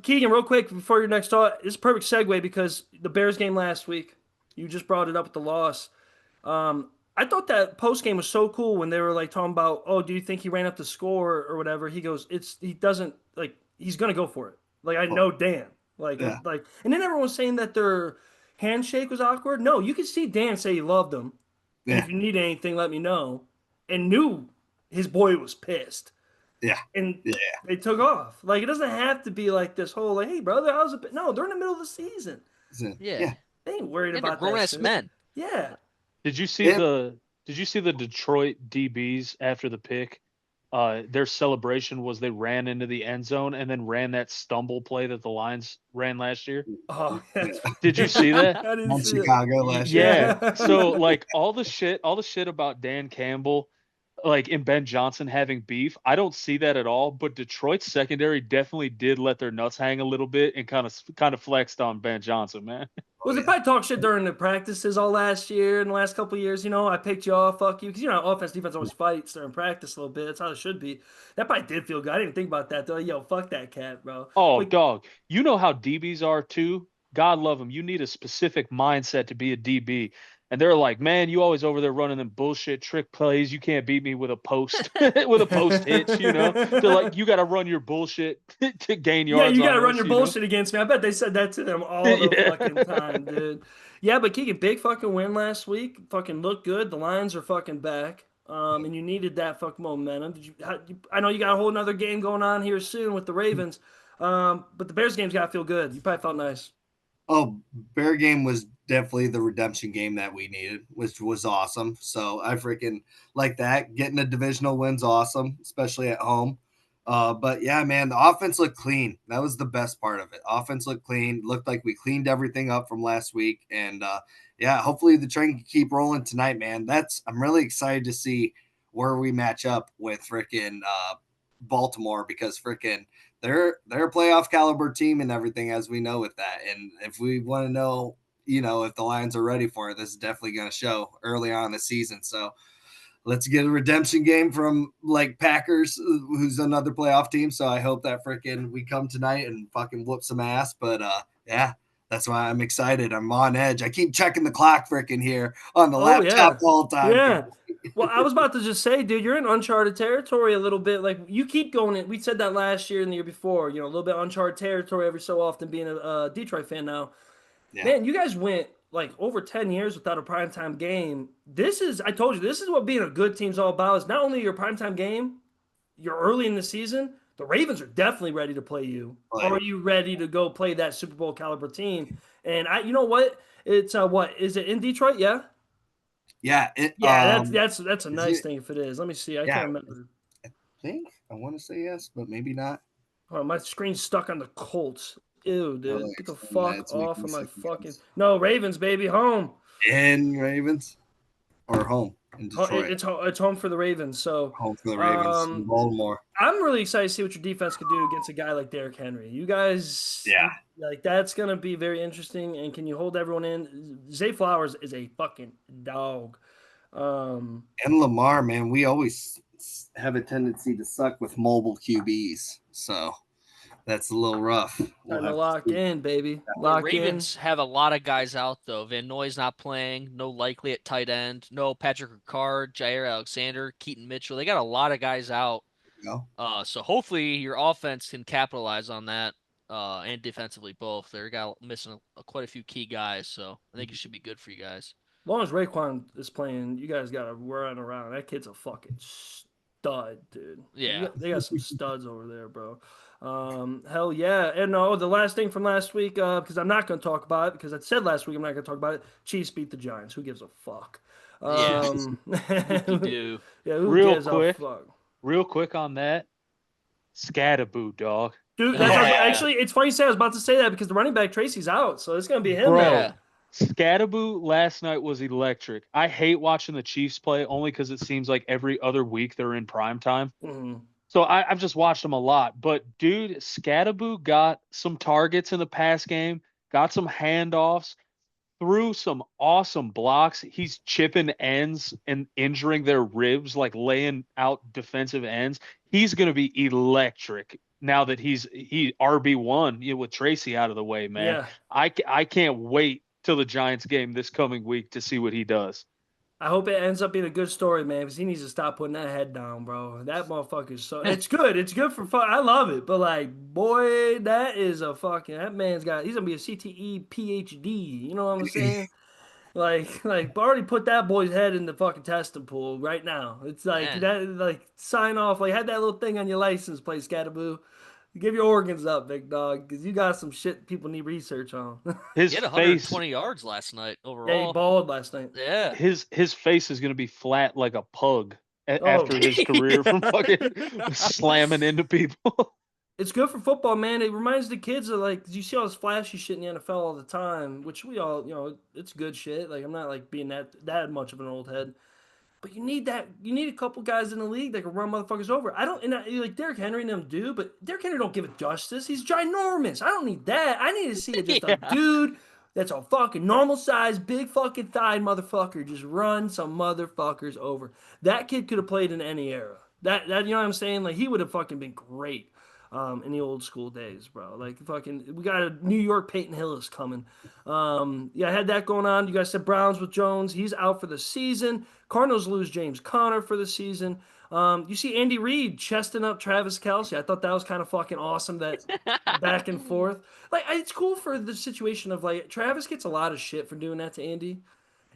Keegan, real quick before your next talk, it's a perfect segue because the Bears game last week, you just brought it up with the loss. I thought that post game was so cool when they were like talking about, oh, do you think he ran up the score or whatever? He goes, he doesn't like he's gonna go for it. Like I know Dan. Like Yeah. and then everyone was saying that their handshake was awkward. No, you could see Dan say he loved him. And Yeah. if you need anything, let me know. And knew his boy was pissed. Yeah. And Yeah. they took off. Like it doesn't have to be like this whole like, hey brother, how's it? No, they're in the middle of the season. Yeah. They ain't worried And they're about grown that ass shit. men. Yeah. Did you see Yeah. the Detroit DBs after the pick? Their celebration was they ran into the end zone and then ran that stumble play that the Lions ran last year. Oh, that's Did you see that? I didn't On see it. Chicago last year. Yeah. So like all the shit about Dan Campbell, like and Ben Johnson having beef, I don't see that at all. But Detroit's secondary definitely did let their nuts hang a little bit and kind of flexed on Ben Johnson, man. Was it probably talk shit during the practices all last year and the last couple of years? You know, I picked you off, fuck you, because you know offense defense always fights during practice a little bit. That's how it should be. That probably did feel good. I didn't think about that though. Yo, fuck that cat, bro. Oh, Like, dog. You know how DBs are too? God love them. You need a specific mindset to be a DB. And they're like, man, you always over there running them bullshit trick plays. You can't beat me with a post, with a post hitch, you know? They're like, you got to run your bullshit to gain Yeah, yards you got on to run us, your you know? bullshit against me. I bet they said that to them all the fucking time, dude. Yeah, but Keegan, big fucking win last week. Fucking looked good. The Lions are fucking back. And you needed that fucking momentum. I know you got a whole another game going on here soon with the Ravens. But the Bears game's got to feel good. You probably felt nice. Oh, Bear game was definitely the redemption game that we needed, which was awesome. So I freaking like that. Getting a divisional win's awesome, especially at home. But yeah, man, the offense looked clean. That was the best part of it. Offense looked clean. Looked like we cleaned everything up from last week. And yeah, hopefully the train can keep rolling tonight, man. I'm really excited to see where we match up with freaking Baltimore, because freaking they're a playoff caliber team and everything, as we know with that. And if we want to know, if the Lions are ready for it, this is definitely going to show early on in the season. So let's get a redemption game from like Packers, who's another playoff team. So I hope that freaking we come tonight and fucking whoop some ass. But yeah, that's why I'm excited. I'm on edge. I keep checking the clock freaking here on the Oh, yeah. laptop the whole time. Yeah. Well, I was about to just say, dude, you're in uncharted territory a little bit. Like, you keep going in. We said that last year and the year before, a little bit uncharted territory every so often, being a Detroit fan now. Yeah. Man, you guys went like over 10 years without a primetime game. I told you, this is what being a good team's all about. Is not only your primetime game, you're early in the season. The Ravens are definitely ready to play you. Oh, Or are you ready to go play that Super Bowl caliber team? And you know what? It's what is it in Detroit? Yeah. Yeah. Yeah, that's a nice it, thing if it is. Let me see. I yeah, can't remember. I want to say yes, but maybe not. Oh, my screen's stuck on the Colts. Ew, dude. Get the Explain that. fuck It's making off me of my sick fucking. again. No, Ravens, baby, home. In Ravens or home in Detroit. It's home for the Ravens. So, Home for the Ravens in Baltimore. I'm really excited to see what your defense could do against a guy like Derrick Henry. You guys, Yeah. like that's gonna be very interesting. And can you hold everyone in? Zay Flowers is a fucking dog. And Lamar, man, we always have a tendency to suck with mobile QBs. So that's a little rough. Time to lock in, baby. The Lock in. Ravens have a lot of guys out though. Van Noy's not playing. No Likely at tight end. No Patrick Ricard, Jair Alexander, Keaton Mitchell. They got a lot of guys out. So hopefully your offense can capitalize on that, and defensively both. They're missing quite a few key guys, so I think it should be good for you guys. As long as Raekwon is playing, you guys got to run around. That kid's a fucking stud, dude. Yeah. They got some studs over there, bro. Hell yeah. And the last thing from last week, because I'm not going to talk about it, because I said last week I'm not going to talk about it. Chiefs beat the Giants. Who gives a fuck? Yeah. You do. Yeah, who gives a fuck? Real quick on that. Scatterboo, dog. Dude, actually, it's funny you say I was about to say that because the running back Tracy's out, so it's going to be him Bro. now. Yeah. Scatterboo last night was electric. I hate watching the Chiefs play only because it seems like every other week they're in prime time. Mm-hmm. So I've just watched them a lot. But, dude, Scatterboo got some targets in the pass game, got some handoffs, threw some awesome blocks. He's chipping ends and injuring their ribs, like laying out defensive ends. He's going to be electric now that he RB1 with Tracy out of the way, man. Yeah. I can't wait till the Giants game this coming week to see what he does. I hope it ends up being a good story, man, because he needs to stop putting that head down, bro. That motherfucker's so... It's good. It's good for fun. I love it. But, like, boy, that man's got... He's going to be a CTE PhD. You know what I'm saying? like, already put that boy's head in the fucking testing pool right now. It's like, sign off. Like, have that little thing on your license plate, Scatterboo. Give your organs up, big dog, because you got some shit people need research on. He had 120 yards last night overall. Yeah, he balled last night. Yeah. His face is going to be flat like a pug after his career from fucking slamming into people. It's good for football, man. It reminds the kids of, like, you see all this flashy shit in the NFL all the time, which we all, it's good shit. Like, I'm not, like, being that much of an old head. But you need that. You need a couple guys in the league that can run motherfuckers over. Like Derrick Henry and them do, but Derrick Henry don't give it justice. He's ginormous. I don't need that. I need to see a dude that's a fucking normal size, big fucking thigh motherfucker just run some motherfuckers over. That kid could have played in any era. That you know what I'm saying? Like he would have fucking been great. in the old school days, bro. Like fucking, we got a New York Peyton Hillis coming. Yeah, I had that going on. You guys said Browns with Jones. He's out for the season. Cardinals lose James Conner for the season. You see Andy Reid chesting up Travis Kelce. I thought that was kind of fucking awesome. That back and forth. Like, it's cool for the situation of like Travis gets a lot of shit for doing that to Andy.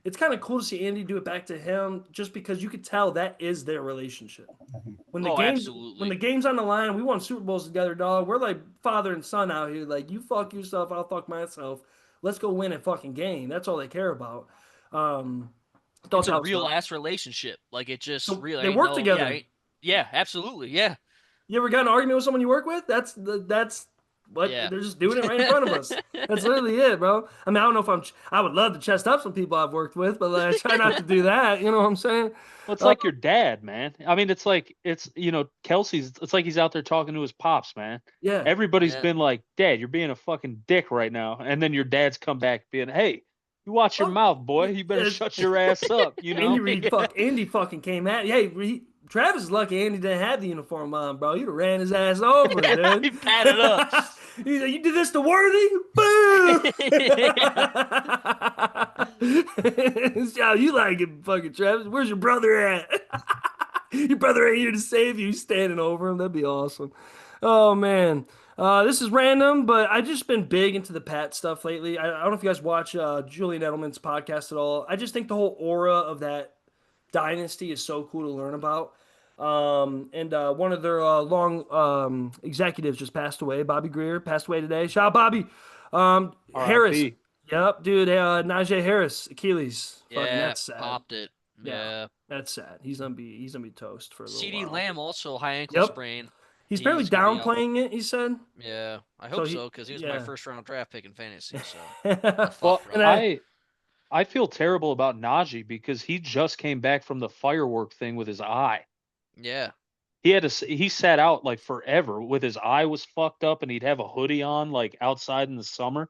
It's kind of cool to see Andy do it back to him, just because you could tell that is their relationship. Oh, When absolutely. the game's on the line, we won Super Bowls together, dog. We're like father and son out here. Like, you fuck yourself, I'll fuck myself. Let's go win a fucking game. That's all they care about. Thought It's a that was real dope. ass relationship. Like it just So real. they Ain't work no, together. yeah, absolutely, yeah, You ever got in an argument with someone you work with? That's what yeah. they're just doing it right in front of us. That's literally it, bro. I mean, I don't know if I would love to chest up some people I've worked with, but like, I try not to do that. You know what I'm saying? Well, it's like your dad, man. I mean, it's like Kelsey's. It's like he's out there talking to his pops, man. Yeah. Everybody's Yeah. been like, "Dad, you're being a fucking dick right now," and then your dad's come back being, "Hey, you watch your Oh, mouth, boy. You better yeah. shut your ass up." You Andy know? Reid, Andy fucking came at. Travis is lucky Andy didn't have the uniform on, bro. You'd have ran his ass over, dude. He padded up. He's like, you did this to Worthy? Boom! Yeah, you like it, fucking Travis. Where's your brother at? Your brother ain't here to save you. He's standing over him. That'd be awesome. Oh, man. This is random, but I've just been big into the Pat stuff lately. I don't know if you guys watch Julian Edelman's podcast at all. I just think the whole aura of that dynasty is so cool to learn about. And one of their long executives just passed away. Bobby Greer passed away today. Shout out Bobby. Harris. R.I.P. Yep, dude. Najee Harris, Achilles. Fucking, Yeah, that's sad. popped it. Yeah. That's sad. He's gonna be toast for a little CD while. Lamb also high ankle Yep. sprain. He's apparently gonna be out. downplaying it. He said. Yeah, I So hope he- so because he was my yeah. first round draft pick in fantasy. So Well, fuck, And bro. I feel terrible about Najee because he just came back from the firework thing with his eye. Yeah, He sat out like forever with his eye was fucked up and he'd have a hoodie on like outside in the summer.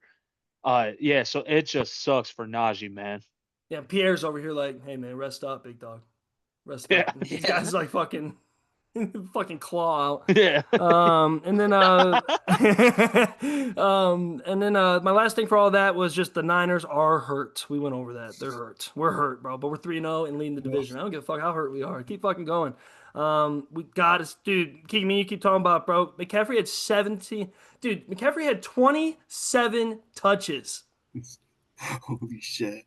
Yeah, so it just sucks for Najee, man. Yeah, Pierre's over here like, hey man, rest up, big dog. Rest Yeah. up. These guys like fucking fucking claw out. Yeah. And then my last thing for all that was just the Niners are hurt. We went over that. They're hurt. We're hurt, bro. But we're 3-0 and leading the division. I don't give a fuck how hurt we are. Keep fucking going. We got us, dude. Keegan, you keep talking about, bro. McCaffrey had 17. Dude, McCaffrey had 27 touches. Holy shit.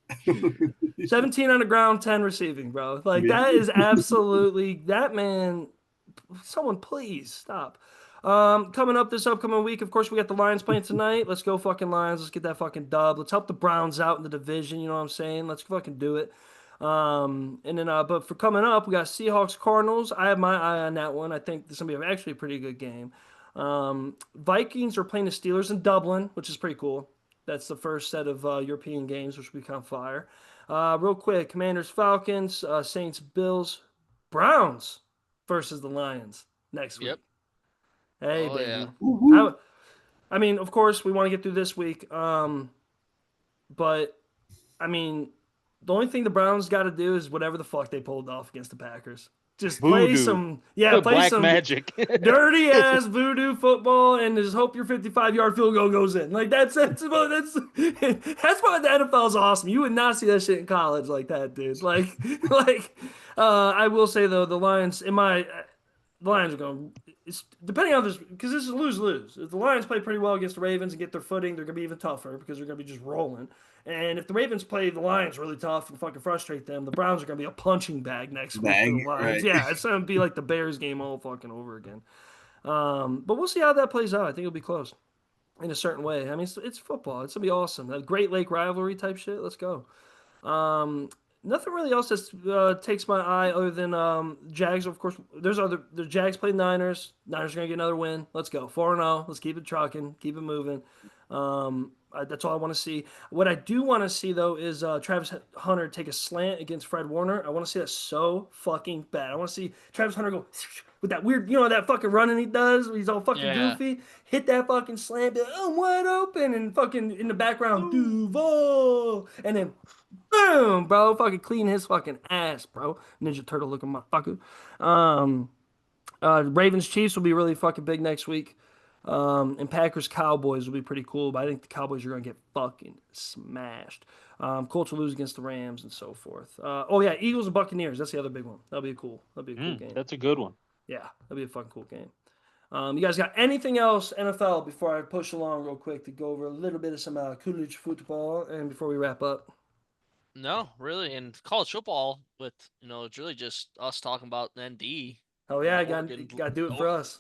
17 on the ground, 10 receiving, bro. Like, that is absolutely that man. Someone please stop. Coming up this upcoming week, of course, we got the Lions playing tonight. Let's go fucking Lions. Let's get that fucking dub. Let's help the Browns out in the division. You know what I'm saying? Let's fucking do it. And then, but for coming up, we got Seahawks Cardinals. I have my eye on that one. I think this is gonna be actually a pretty good game. Vikings are playing the Steelers in Dublin, which is pretty cool. That's the first set of European games, which will be kind of fire. Real quick, Commanders Falcons, Saints Bills, Browns versus the Lions next week. Yep. Hey, Oh, baby. yeah. I mean, of course, we want to get through this week. But I mean, the only thing the Browns got to do is whatever the fuck they pulled off against the Packers. Just play Voodoo. some, play Black some magic. dirty ass voodoo football, and just hope your 55-yard field goal goes in. Like that's that's why the NFL is awesome. You would not see that shit in college like that, dude. I will say though, the Lions the Lions are going. It's depending on this because this is lose-lose. If the Lions play pretty well against the Ravens and get their footing, they're gonna be even tougher because they're gonna be just rolling. And if the Ravens play the Lions really tough and fucking frustrate them, the Browns are gonna be a punching bag next week for the Lions. Right. Yeah, it's gonna be like the Bears game all fucking over again. But we'll see how that plays out. I think it'll be close in a certain way. I mean, it's football. It's gonna be awesome. That Great Lake rivalry type shit. Let's go. Nothing really else that takes my eye other than Jags. Of course, the Jags play Niners. Niners are gonna get another win. Let's go 4-0. Let's keep it trucking. Keep it moving. That's all I want to see. What I do want to see though is Travis Hunter take a slant against Fred Warner. I want to see that so fucking bad. I want to see Travis Hunter go with that weird, that fucking running he does. He's all fucking goofy. Hit that fucking slant. Be like, I'm wide open, and fucking in the background, Duval, and then boom, bro, fucking clean his fucking ass, bro. Ninja Turtle looking motherfucker. Ravens Chiefs will be really fucking big next week. And Packers Cowboys will be pretty cool, but I think the Cowboys are going to get fucking smashed. Colts will lose against the Rams and so forth. Oh yeah, Eagles and Buccaneers. That's the other big one. That'll be a cool game. That's a good one. Yeah, that'll be a fucking cool game. You guys got anything else NFL before I push along real quick to go over a little bit of some college football and before we wrap up? No, really. And college football with, it's really just us talking about ND. Oh yeah, Oregon. got to do it for us.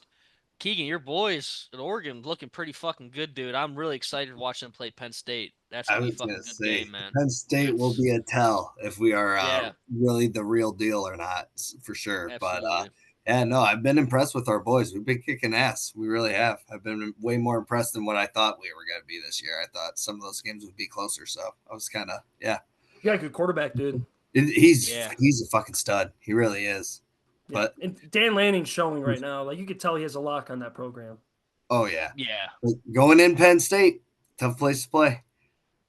Keegan, your boys at Oregon looking pretty fucking good, dude. I'm really excited watching them play Penn State. That's gonna be a fucking good game, man. Penn State will be a tell if we are really the real deal or not, for sure. Absolutely. But yeah, no, I've been impressed with our boys. We've been kicking ass. We really have. I've been way more impressed than what I thought we were going to be this year. I thought some of those games would be closer. So I was kind of, yeah. You got a good quarterback, dude. He's a fucking stud. He really is. Yeah. But and Dan Lanning's showing right now. Like, you could tell he has a lock on that program. Oh, yeah. Yeah. But going in Penn State, tough place to play.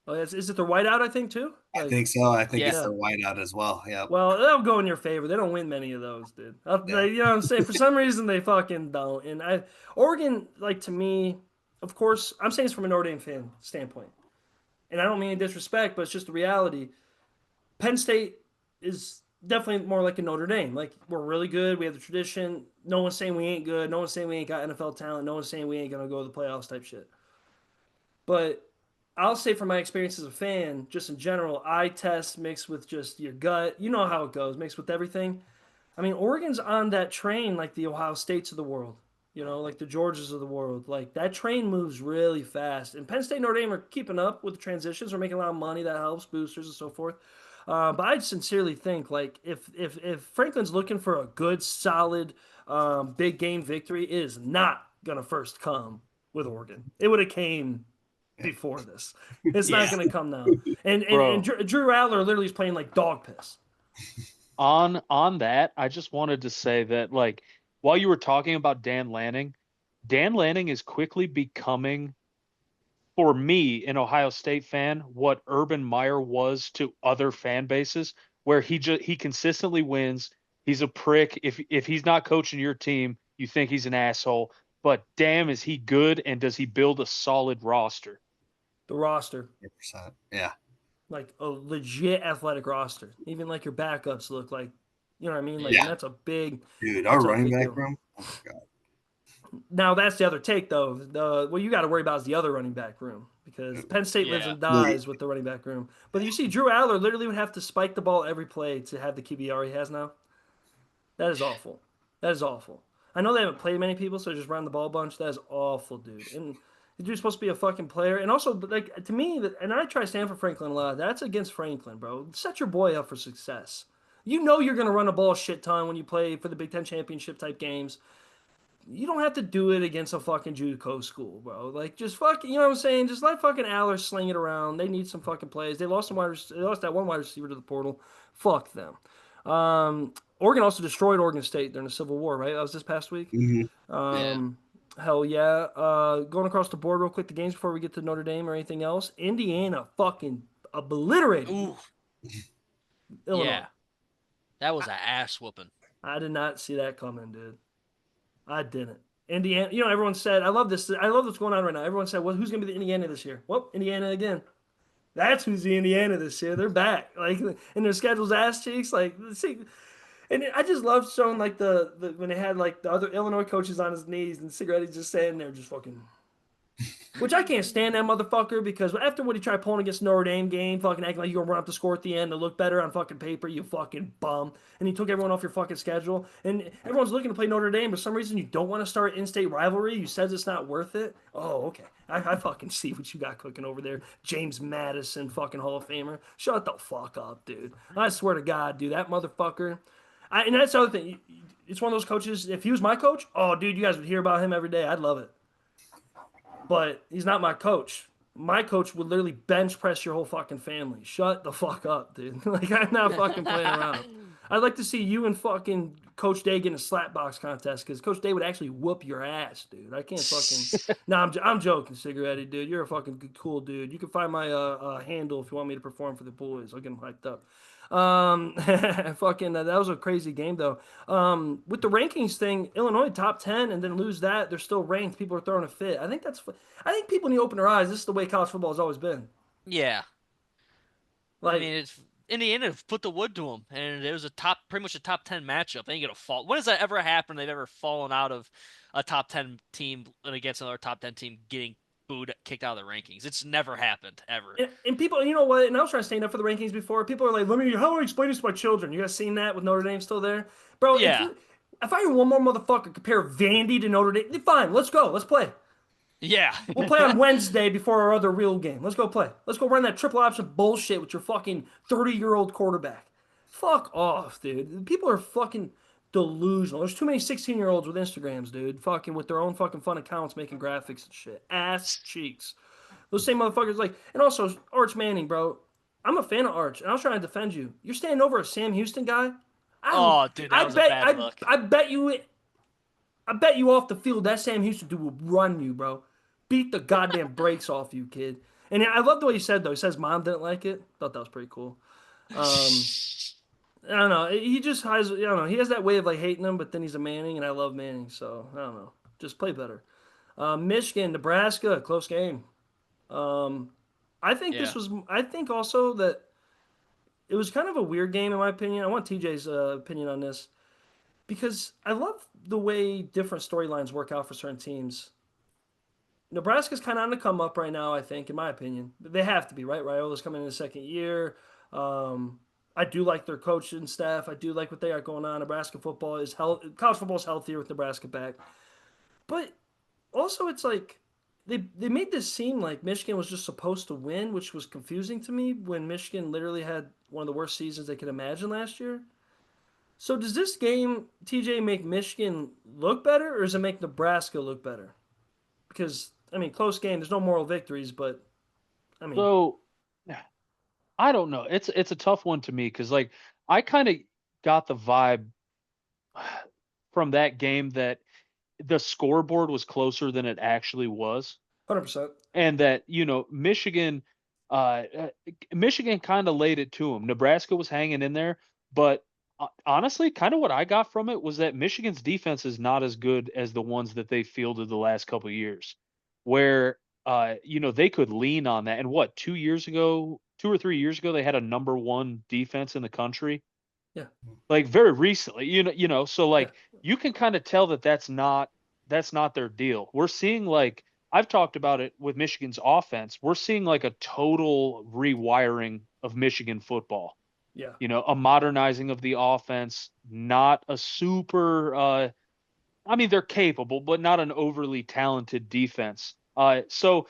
Oh, is it their whiteout, I think, too? I think so. I think it's their whiteout as well. Yeah. Well, they'll go in your favor. They don't win many of those, dude. You know what I'm saying? For some reason, they fucking don't. And Oregon, like, to me, of course, I'm saying this from a Notre Dame fan standpoint. And I don't mean disrespect, but it's just the reality. Penn State is definitely more like a Notre Dame. Like, we're really good. We have the tradition. No one's saying we ain't good. No one's saying we ain't got NFL talent. No one's saying we ain't going to go to the playoffs type shit. But I'll say from my experience as a fan, just in general, eye test mixed with just your gut. You know how it goes, mixed with everything. I mean, Oregon's on that train like the Ohio States of the world, like the Georgias of the world. Like, that train moves really fast. And Penn State and Notre Dame are keeping up with the transitions. We're making a lot of money. That helps, boosters and so forth. But I sincerely think, like, if Franklin's looking for a good, solid, big game victory, it is not going to first come with Oregon. It would have came before this. It's not going to come now. And Drew Adler literally is playing like dog piss. On that, I just wanted to say that, like, while you were talking about Dan Lanning is quickly becoming, for me, an Ohio State fan, what Urban Meyer was to other fan bases, where he consistently wins. He's a prick. If he's not coaching your team, you think he's an asshole. But damn, is he good, and does he build a solid roster? The roster. 100%. Yeah. Like a legit athletic roster. Even like your backups look like, you know what I mean? Like, that's a big dude. Our running back room. Oh my God. Now that's the other take though. What you got to worry about is the other running back room, because Penn State lives and dies with the running back room. But you see, Drew Adler literally would have to spike the ball every play to have the QBR he has now. That is awful. That is awful. I know they haven't played many people, so just run the ball a bunch. That is awful, dude. And the dude's supposed to be a fucking player. And also, like, to me, and I try to stand for Franklin a lot, that's against Franklin, bro. Set your boy up for success. You know you're going to run a ball a shit ton when you play for the Big Ten championship type games. You don't have to do it against a fucking JUCO school, bro. Like, just fucking, you know what I'm saying? Just let fucking Aller sling it around. They need some fucking plays. They lost that one wide receiver to the portal. Fuck them. Oregon also destroyed Oregon State during the Civil War, right? That was this past week. Mm-hmm. Hell yeah. Going across the board real quick, the games before we get to Notre Dame or anything else. Indiana fucking obliterated. Ooh. Illinois. Yeah. That was an ass whooping. I did not see that coming, dude. I didn't. Indiana, everyone said, I love this. I love what's going on right now. Everyone said, well, who's going to be the Indiana this year? Well, Indiana again. That's who's the Indiana this year. They're back. Like, and their schedule's ass cheeks. Like, see, and I just love showing, like, the when they had, like, the other Illinois coaches on his knees and Cigaretti's just standing there just fucking. Which I can't stand that motherfucker, because after what he tried pulling against Notre Dame game, fucking acting like you're going to run up the score at the end to look better on fucking paper, you fucking bum. And he took everyone off your fucking schedule. And everyone's looking to play Notre Dame. For some reason, you don't want to start in-state rivalry. You said it's not worth it. Oh, okay. I fucking see what you got cooking over there. James Madison, fucking Hall of Famer. Shut the fuck up, dude. I swear to God, dude, that motherfucker. And that's the other thing. It's one of those coaches, if he was my coach, oh, dude, you guys would hear about him every day. I'd love it. But he's not my coach. My coach would literally bench press your whole fucking family. Shut the fuck up, dude. Like, I'm not fucking playing around. I'd like to see you and fucking Coach Day getting a slap box contest because Coach Day would actually whoop your ass, dude. I can't fucking. No, I'm joking, Cigaretti, dude. You're a fucking cool dude. You can find my handle if you want me to perform for the boys. I'll get them hyped up. Fucking that was a crazy game though. With the rankings thing, Illinois top 10 and then lose that, they're still ranked. People are throwing a fit. I think people need to open their eyes. This is the way college football has always been. Yeah. I Like, mean, it's in the end, it put the wood to them, and it was pretty much a top 10 matchup. They ain't gonna fall. When has that ever happened? They've ever fallen out of a top 10 team and against another top 10 team getting booed, kicked out of the rankings? It's never happened ever. and people, you know what? And I was trying to stand up for the rankings before. People are like, how do I explain this to my children? You guys seen that with Notre Dame still there, bro? Yeah. If I hear one more motherfucker compare Vandy to Notre Dame, fine, let's go, let's play. Yeah. We'll play on Wednesday before our other real game. Let's go play. Let's go run that triple option bullshit with your fucking 30-year-old quarterback. Fuck off, dude. People are fucking delusional. There's too many 16-year-olds with Instagrams, dude. Fucking with their own fucking fun accounts making graphics and shit. Ass cheeks. Those same motherfuckers like, and also Arch Manning, bro. I'm a fan of Arch, and I was trying to defend you. You're standing over a Sam Houston guy. Oh, dude, that was a bad look. I bet you off the field that Sam Houston dude will run you, bro. Beat the goddamn brakes off you, kid. And I love the way he said though. He says mom didn't like it. Thought that was pretty cool. I don't know. He just has, I don't know. He has that way of like hating him, but then he's a Manning, and I love Manning, so I don't know. Just play better. Michigan, Nebraska, close game. I think Yeah. I think also that it was kind of a weird game in my opinion. I want TJ's opinion on this because I love the way different storylines work out for certain teams. Nebraska's kind of on the come up right now, I think, in my opinion. They have to be, right? Raiola's coming in the second year. I do like their coaching staff. I do like what they got going on. Nebraska football is college football is healthier with Nebraska back. But also, it's like they made this seem like Michigan was just supposed to win, which was confusing to me when Michigan literally had one of the worst seasons they could imagine last year. So does this game, TJ, make Michigan look better, or does it make Nebraska look better? Because I mean, close game. There's no moral victories, but I mean, So I don't know. It's a tough one to me because like I kind of got the vibe from that game that the scoreboard was closer than it actually was, 100%. and that uh, uh, Michigan kind of laid it to them. Nebraska was hanging in there, but honestly, kind of what I got from it was that Michigan's defense is not as good as the ones that they fielded the last couple of years, where they could lean on that. And what, 2 or 3 years ago, they had a number one defense in the country. Yeah. Like very recently, so like Yeah. you can kind of tell that that's not their deal. We're seeing like I've talked about it with Michigan's offense. We're seeing like a total rewiring of Michigan football. Yeah. A modernizing of the offense, not a super I mean they're capable, but not an overly talented defense. So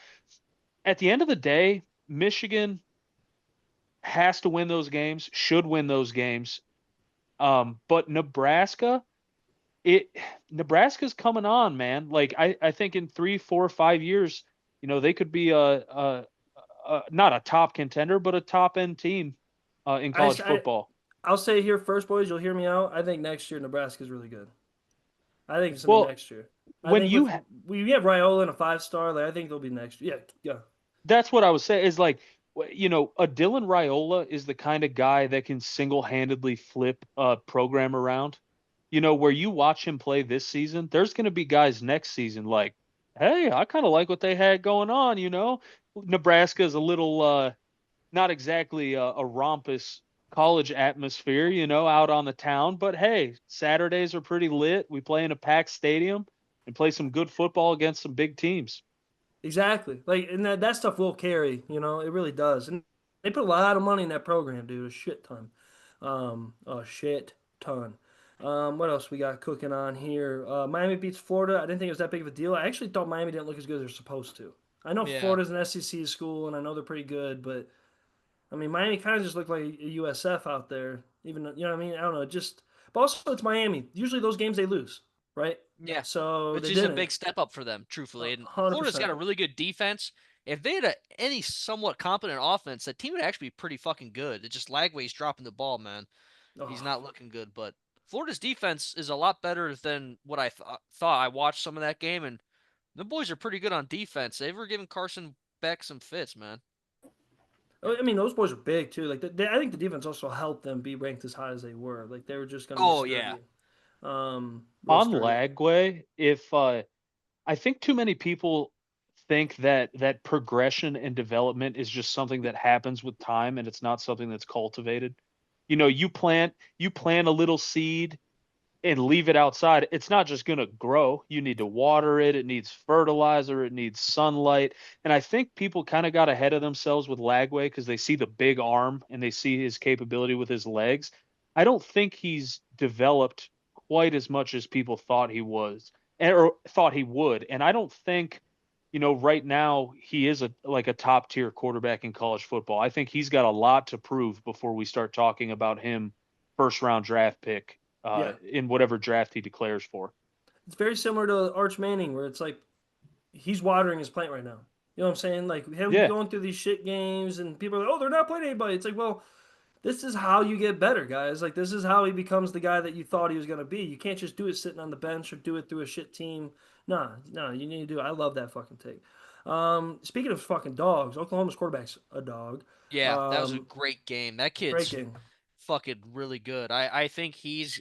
at the end of the day, Michigan has to win those games, should win those games. But Nebraska's coming on, man. Like I think in 3, 4, 5 years, they could be a not a top contender, but a top end team in college football. I'll say here first, boys. You'll hear me out. I think next year Nebraska's really good. I think it's gonna be next year. When you have Raiola and a 5-star, like I think they'll be next year. Yeah. That's what I was saying. Is like, a Dylan Raiola is the kind of guy that can single-handedly flip a program around. Where you watch him play this season, there's going to be guys next season like, hey, I kind of like what they had going on. Nebraska is a little, not exactly a rompous college atmosphere, out on the town. But hey, Saturdays are pretty lit. We play in a packed stadium and play some good football against some big teams. Exactly. Like, and that stuff will carry, it really does. And they put a lot of money in that program, dude. A shit ton. A shit ton. What else we got cooking on here? Miami beats Florida. I didn't think it was that big of a deal. I actually thought Miami didn't look as good as they're supposed to. I know Florida's an SEC school, and I know they're pretty good, but I mean, Miami kind of just looked like a USF out there. Even, you know what I mean? I don't know. But also it's Miami. Usually those games they lose, right? Yeah. So which is a big step up for them, truthfully. And 100%. Florida's got a really good defense. If they had any somewhat competent offense, that team would actually be pretty fucking good. It's just Lagway's dropping the ball, man. He's not looking good, but Florida's defense is a lot better than what I thought. I watched some of that game, and the boys are pretty good on defense. They were giving Carson Beck some fits, man. I mean, those boys are big too. Like, I think the defense also helped them be ranked as high as they were. Like, they were just going to be Oh yeah, sturdy, real On sturdy. Lagway, if I think too many people think that progression and development is just something that happens with time and it's not something that's cultivated. You know, you plant a little seed and leave it outside, it's not just going to grow. You need to water it. It needs fertilizer. It needs sunlight. And I think people kind of got ahead of themselves with Lagway because they see the big arm and they see his capability with his legs. I don't think he's developed quite as much as people thought he was or thought he would. And I don't think, right now he is a top tier quarterback in college football. I think he's got a lot to prove before we start talking about him first round draft pick Yeah, in whatever draft he declares for. it's very similar to Arch Manning, where it's like he's watering his plant right now. You know what I'm saying? Like him Yeah, going through these shit games, and people are like, "Oh, they're not playing anybody." It's like, well, this is how you get better, guys. Like this is how he becomes the guy that you thought he was gonna be. You can't just do it sitting on the bench or do it through a shit team. Nah, nah, you need to do it. I love that fucking take. Speaking of fucking dogs, Oklahoma's quarterback's a dog. yeah. That was a Um, great game. That Great kid's game. fucking really good. I think he's.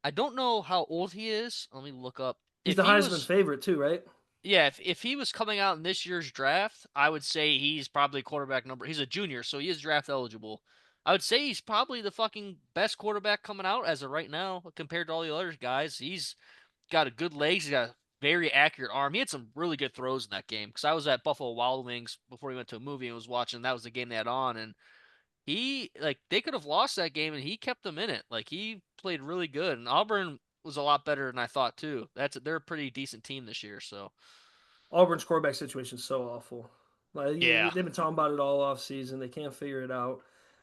I don't know how old he is. Let me look up. He's If the he Heisman was, favorite too, right? yeah, if he was coming out in this year's draft, I would say he's probably quarterback number. He's a junior, so he is draft eligible. I would say he's probably the fucking best quarterback coming out as of right now compared to all the other guys. He's got a good legs. He's got a very accurate arm. He had some really good throws in that game because I was at Buffalo Wild Wings before he went to a movie and was watching. That was the game they had on, and he like they could have lost that game and he kept them in it. Like he played really good, and Auburn was a lot better than I thought too. They're a pretty decent team this year. So Auburn's quarterback situation is so awful. Like yeah, they've been talking about it all off season. They can't figure it out.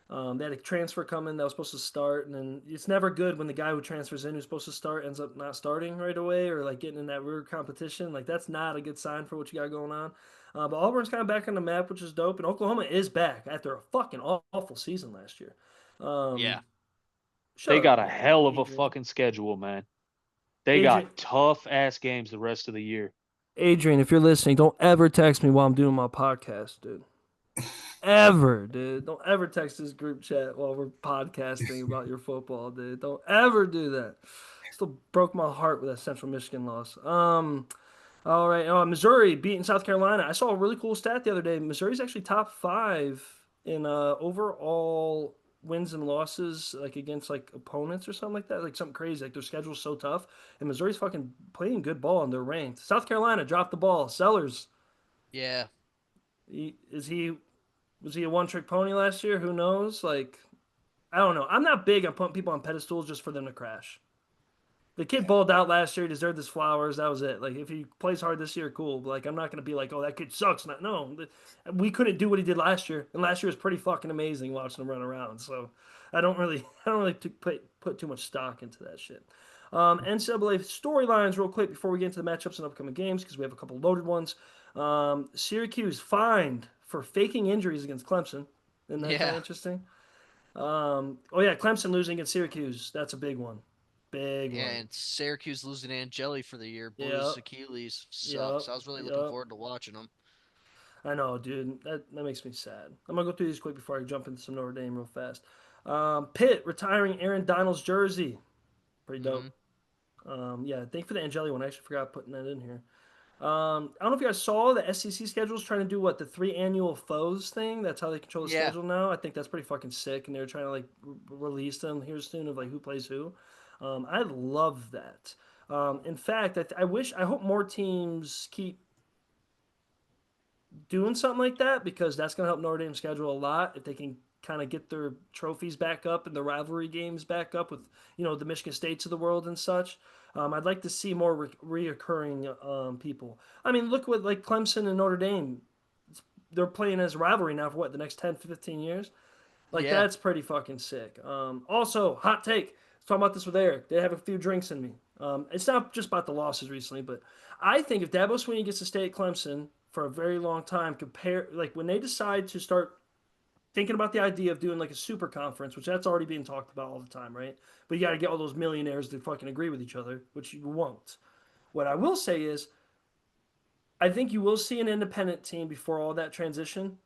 They had a transfer coming that was supposed to start, and then it's never good when the guy who transfers in who's supposed to start ends up not starting right away or like getting in that weird competition. Like that's not a good sign for what you got going on. But Auburn's kind of back on the map, which is dope, and Oklahoma is back after a fucking awful season last year. yeah, Um, they Shut got up, a hell of a Adrian. fucking schedule, man. They Adrian, got tough ass games the rest of the year. Adrian, if you're listening, don't ever text me while I'm doing my podcast, dude. Ever, dude. Don't ever text this group chat while we're podcasting about your football, dude. Don't ever do that. Still broke my heart with that Central Michigan loss. All right. Missouri beating South Carolina. I saw a really cool stat the other day. Missouri's actually top five in overall wins and losses, like against like opponents or something like that. Like something crazy. Like their schedule's so tough, and Missouri's fucking playing good ball and they're ranked. South Carolina dropped the ball. Sellers, yeah, is he was he a one trick pony last year? Who knows? Like I don't know. I'm not big on putting people on pedestals just for them to crash. The kid Yeah. balled out last year, deserved his flowers. That was it. Like if he plays hard this year, cool. But like I'm not gonna be like, oh, that kid sucks. Not no, we couldn't do what he did last year, and last year was pretty fucking amazing watching him run around. So I don't really put too much stock into that shit. NCAA storylines, real quick, before we get into the matchups and upcoming games, because we have a couple loaded ones. Syracuse fined for faking injuries against Clemson. Isn't that kind of yeah, interesting? Oh yeah, Clemson losing against Syracuse. That's a big one. Big yeah. one. And Syracuse losing Angeli for the year, blew his Yep. Achilles, Yep. sucks. I was really looking Yep. forward to watching him. I know, dude. That makes me sad. I'm gonna go through these quick before I jump into some Notre Dame real fast. Pitt retiring Aaron Donald's jersey. Pretty Hmm. dope. Yeah, thank you for the Angeli one. I actually forgot putting that in here. I don't know if you guys saw the SEC schedules trying to do what the three annual foes thing. That's how they control the Yeah, schedule now. I think that's pretty fucking sick, and they're trying to like release them here soon of like who plays who. I love that. In fact, I hope more teams keep doing something like that because that's going to help Notre Dame schedule a lot if they can kind of get their trophies back up and the rivalry games back up with the Michigan States of the world and such. I'd like to see more reoccurring people. I mean, look what like Clemson and Notre Dame. They're playing as a rivalry now for what the next 10, 15 years. Like yeah, that's pretty fucking sick. Also, hot take. I was talking about this with Eric. They have a few drinks in me. It's not just about the losses recently, but I think if Dabo Swinney gets to stay at Clemson for a very long time, compare like when they decide to start thinking about the idea of doing like a super conference, which that's already being talked about all the time, right? But you got to get all those millionaires to fucking agree with each other, which you won't. What I will say is, I think you will see an independent team before all that transition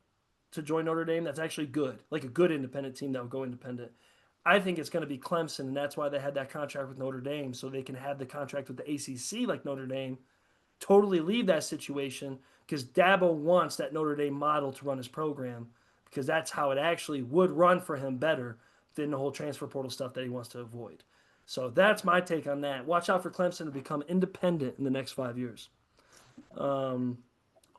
to join Notre Dame. That's actually good, like a good independent team that will go independent. I think it's going to be Clemson, and that's why they had that contract with Notre Dame, so they can have the contract with the ACC like Notre Dame, totally leave that situation because Dabo wants that Notre Dame model to run his program because that's how it actually would run for him better than the whole transfer portal stuff that he wants to avoid. So that's my take on that. Watch out for Clemson to become independent in the next 5 years. Um,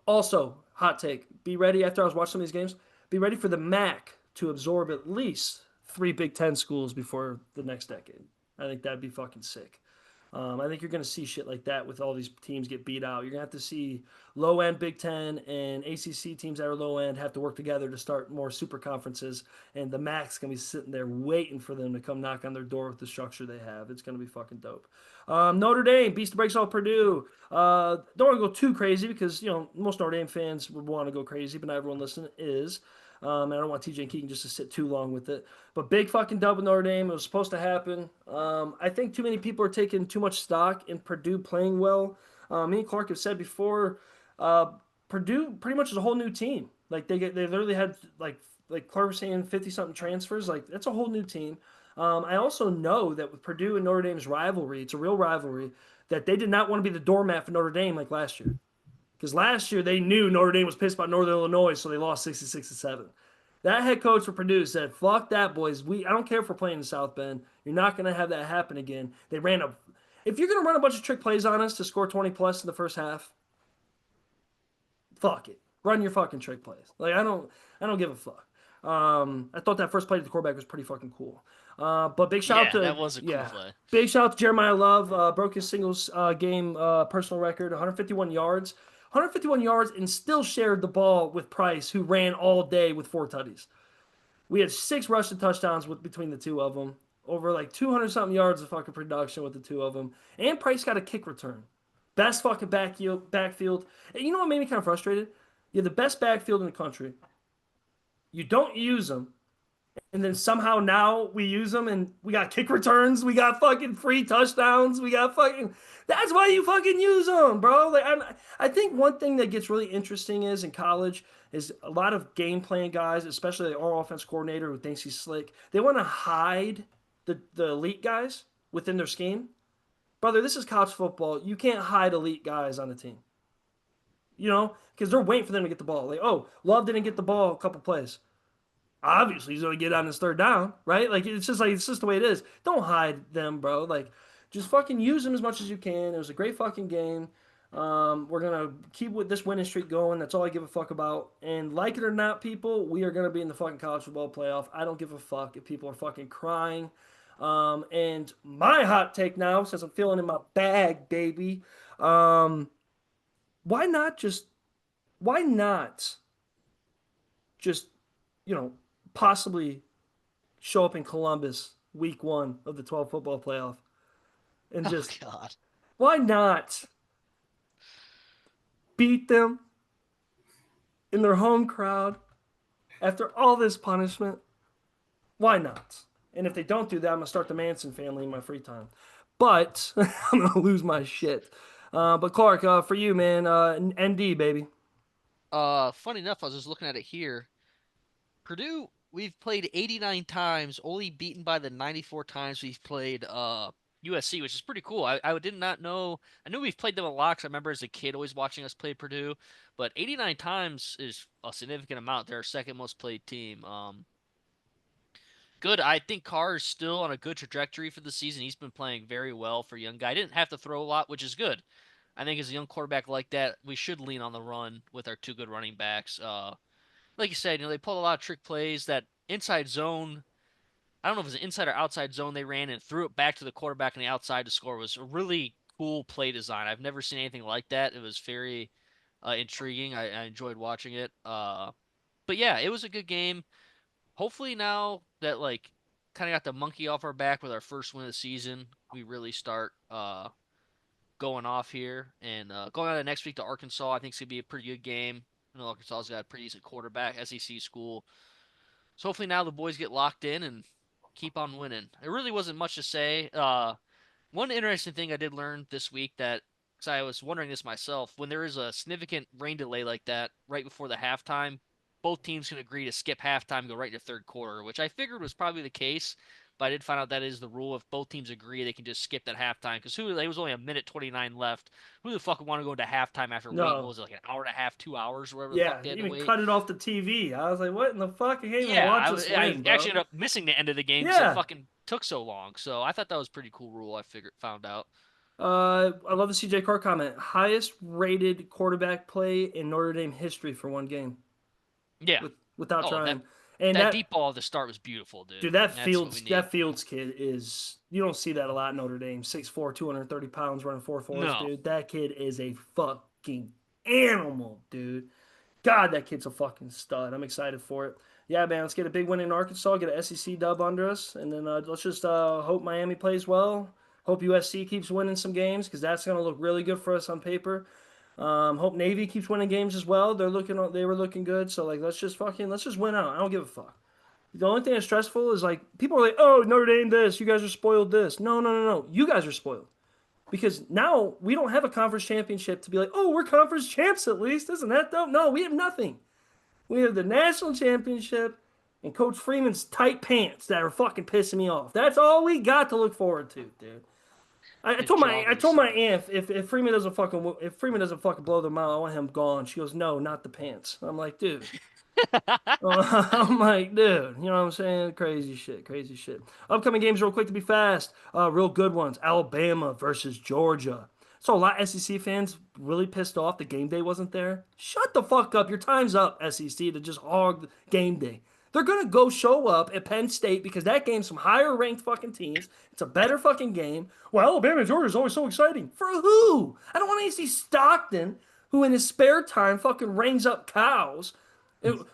Also, hot take. Be ready after I was watching some of these games. Be ready for the MAC to absorb at least three Big Ten schools before the next decade. I think that'd be fucking sick. I think you're going to see shit like that with all these teams get beat out. You're going to have to see low end Big Ten and ACC teams that are low end have to work together to start more super conferences. And the MAC's going to be sitting there waiting for them to come knock on their door with the structure they have. It's going to be fucking dope. Notre Dame beats the brakes off Purdue. Don't want to go too crazy because most Notre Dame fans would want to go crazy, but not everyone listening is. And I don't want TJ and Keegan just to sit too long with it. But big fucking dub with Notre Dame. It was supposed to happen. I think too many people are taking too much stock in Purdue playing well. Me and Clark have said before, Purdue pretty much is a whole new team. Like they literally had like Clark was saying 50 something transfers. Like that's a whole new team. I also know that with Purdue and Notre Dame's rivalry, it's a real rivalry, that they did not want to be the doormat for Notre Dame like last year. Because last year they knew Notre Dame was pissed about Northern Illinois, so they lost 66-7. That head coach for Purdue said, "Fuck that, boys. I don't care if we're playing in South Bend. You're not going to have that happen again." They ran a. If you're going to run a bunch of trick plays on us to score 20 plus in the first half, fuck it. Run your fucking trick plays. Like I don't give a fuck. I thought that first play to the quarterback was pretty fucking cool. But big shout out Yeah, to that was a cool play. big shout out to Jeremiah Love. Broke his singles game personal record, 151 yards. 151 yards and still shared the ball with Price, who ran all day with 4 tutties. We had 6 rushing touchdowns between the two of them. Over like 200 something yards of fucking production with the two of them. And Price got a kick return. Best fucking backfield. And you know what made me kind of frustrated? You have the best backfield in the country. You don't use them. And then somehow now we use them and we got kick returns. We got fucking free touchdowns. We got fucking. That's why you fucking use them, bro. Like I think one thing that gets really interesting is in college is a lot of game plan guys, especially our offense coordinator who thinks he's slick. They want to hide the elite guys within their scheme. Brother, this is college football. You can't hide elite guys on the team. Because they're waiting for them to get the ball. Like, oh, Love didn't get the ball a couple plays. Obviously he's going to get on his third down, right? Like it's just the way it is. Don't hide them, bro. Like just fucking use them as much as you can. It was a great fucking game. We're gonna keep with this winning streak going. That's all I give a fuck about. And like it or not, people, we are gonna be in the fucking college football playoff. I don't give a fuck if people are fucking crying. And my hot take now, since I'm feeling in my bag, baby, why not just why not just you know possibly show up in Columbus week 1 of the 12 football playoff and just Oh God. why not beat them in their home crowd after all this punishment? Why not? And if they don't do that, I'm gonna start the Manson family in my free time. But I'm gonna lose my shit. But Clark, for you, man, ND baby. Funny enough, I was just looking at it here. Purdue, we've played 89 times, only beaten by the 94 times we've played USC, which is pretty cool. I did not know. I knew we've played them a lot 'cause I remember as a kid always watching us play Purdue, but 89 times is a significant amount. They're our second most played team. Good. I think Carr is still on a good trajectory for the season. He's been playing very well for a young guy. Didn't have to throw a lot, which is good. I think as a young quarterback like that, we should lean on the run with our two good running backs. Like you said, they pulled a lot of trick plays. That inside zone, I don't know if it was an inside or outside zone they ran and threw it back to the quarterback on the outside to score was a really cool play design. I've never seen anything like that. It was very intriguing. I enjoyed watching it. But yeah, it was a good game. Hopefully now that kind of got the monkey off our back with our first win of the season, we really start going off here and going on to next week to Arkansas. I think it's gonna be a pretty good game. Arkansas's got a pretty decent quarterback, SEC school. So hopefully now the boys get locked in and keep on winning. It really wasn't much to say. One interesting thing I did learn this week that, because I was wondering this myself, when there is a significant rain delay like that right before the halftime, both teams can agree to skip halftime, go right into third quarter, which I figured was probably the case. But I did find out that is the rule. If both teams agree, they can just skip that halftime. Because there was only a minute 29 left. Who the fuck would want to go into halftime after waiting? What No. was it, like an hour and a half, 2 hours, or whatever the fuck Yeah, they had to even wait? cut it off the TV. I was like, what in the fuck? I can't even Yeah, watch us I win, actually bro. ended up missing the end of the game because it Yeah. fucking took so long. So I thought that was a pretty cool rule. Found out. I love the CJ Carr comment. Highest rated quarterback play in Notre Dame history for one game Yeah. without Oh, trying. And that that deep ball at the start was beautiful, dude. dude, that That's what we Fields need. that Fields kid is you don't see that a lot in Notre Dame. 6'4", 230 pounds, running 4.4s, No. dude. That kid is a fucking animal, dude. God, that kid's a fucking stud. I'm excited for it. Yeah, man, let's get a big win in Arkansas, get an SEC dub under us, and then let's just hope Miami plays well. Hope USC keeps winning some games because that's going to look really good for us on paper. Hope Navy keeps winning games as well. They were looking good. So like, let's just win out. I don't give a fuck. The only thing that's stressful is like people are like, oh, Notre Dame this, you guys are spoiled this. No, no, no, no. You guys are spoiled because now we don't have a conference championship to be like, oh, we're conference champs at least. Isn't that dope? No, we have nothing. We have the national championship and Coach Freeman's tight pants that are fucking pissing me off. That's all we got to look forward to, dude. His joggers. told my aunt if Freeman doesn't fucking blow them out, I want him gone. She goes, no, not the pants. I'm like, dude. I'm like, dude, you know what I'm saying? Crazy shit, crazy shit. Upcoming games, real quick to be fast. Real good ones. Alabama versus Georgia. So a lot of SEC fans really pissed off the game day wasn't there. Shut the fuck up. Your time's up, SEC, to just hog game day. They're gonna go show up at Penn State because that game's some higher ranked fucking teams. It's a better fucking game. Well, Alabama and Georgia is always so exciting. For who? I don't want to see Stockton, who in his spare time fucking rings up cows.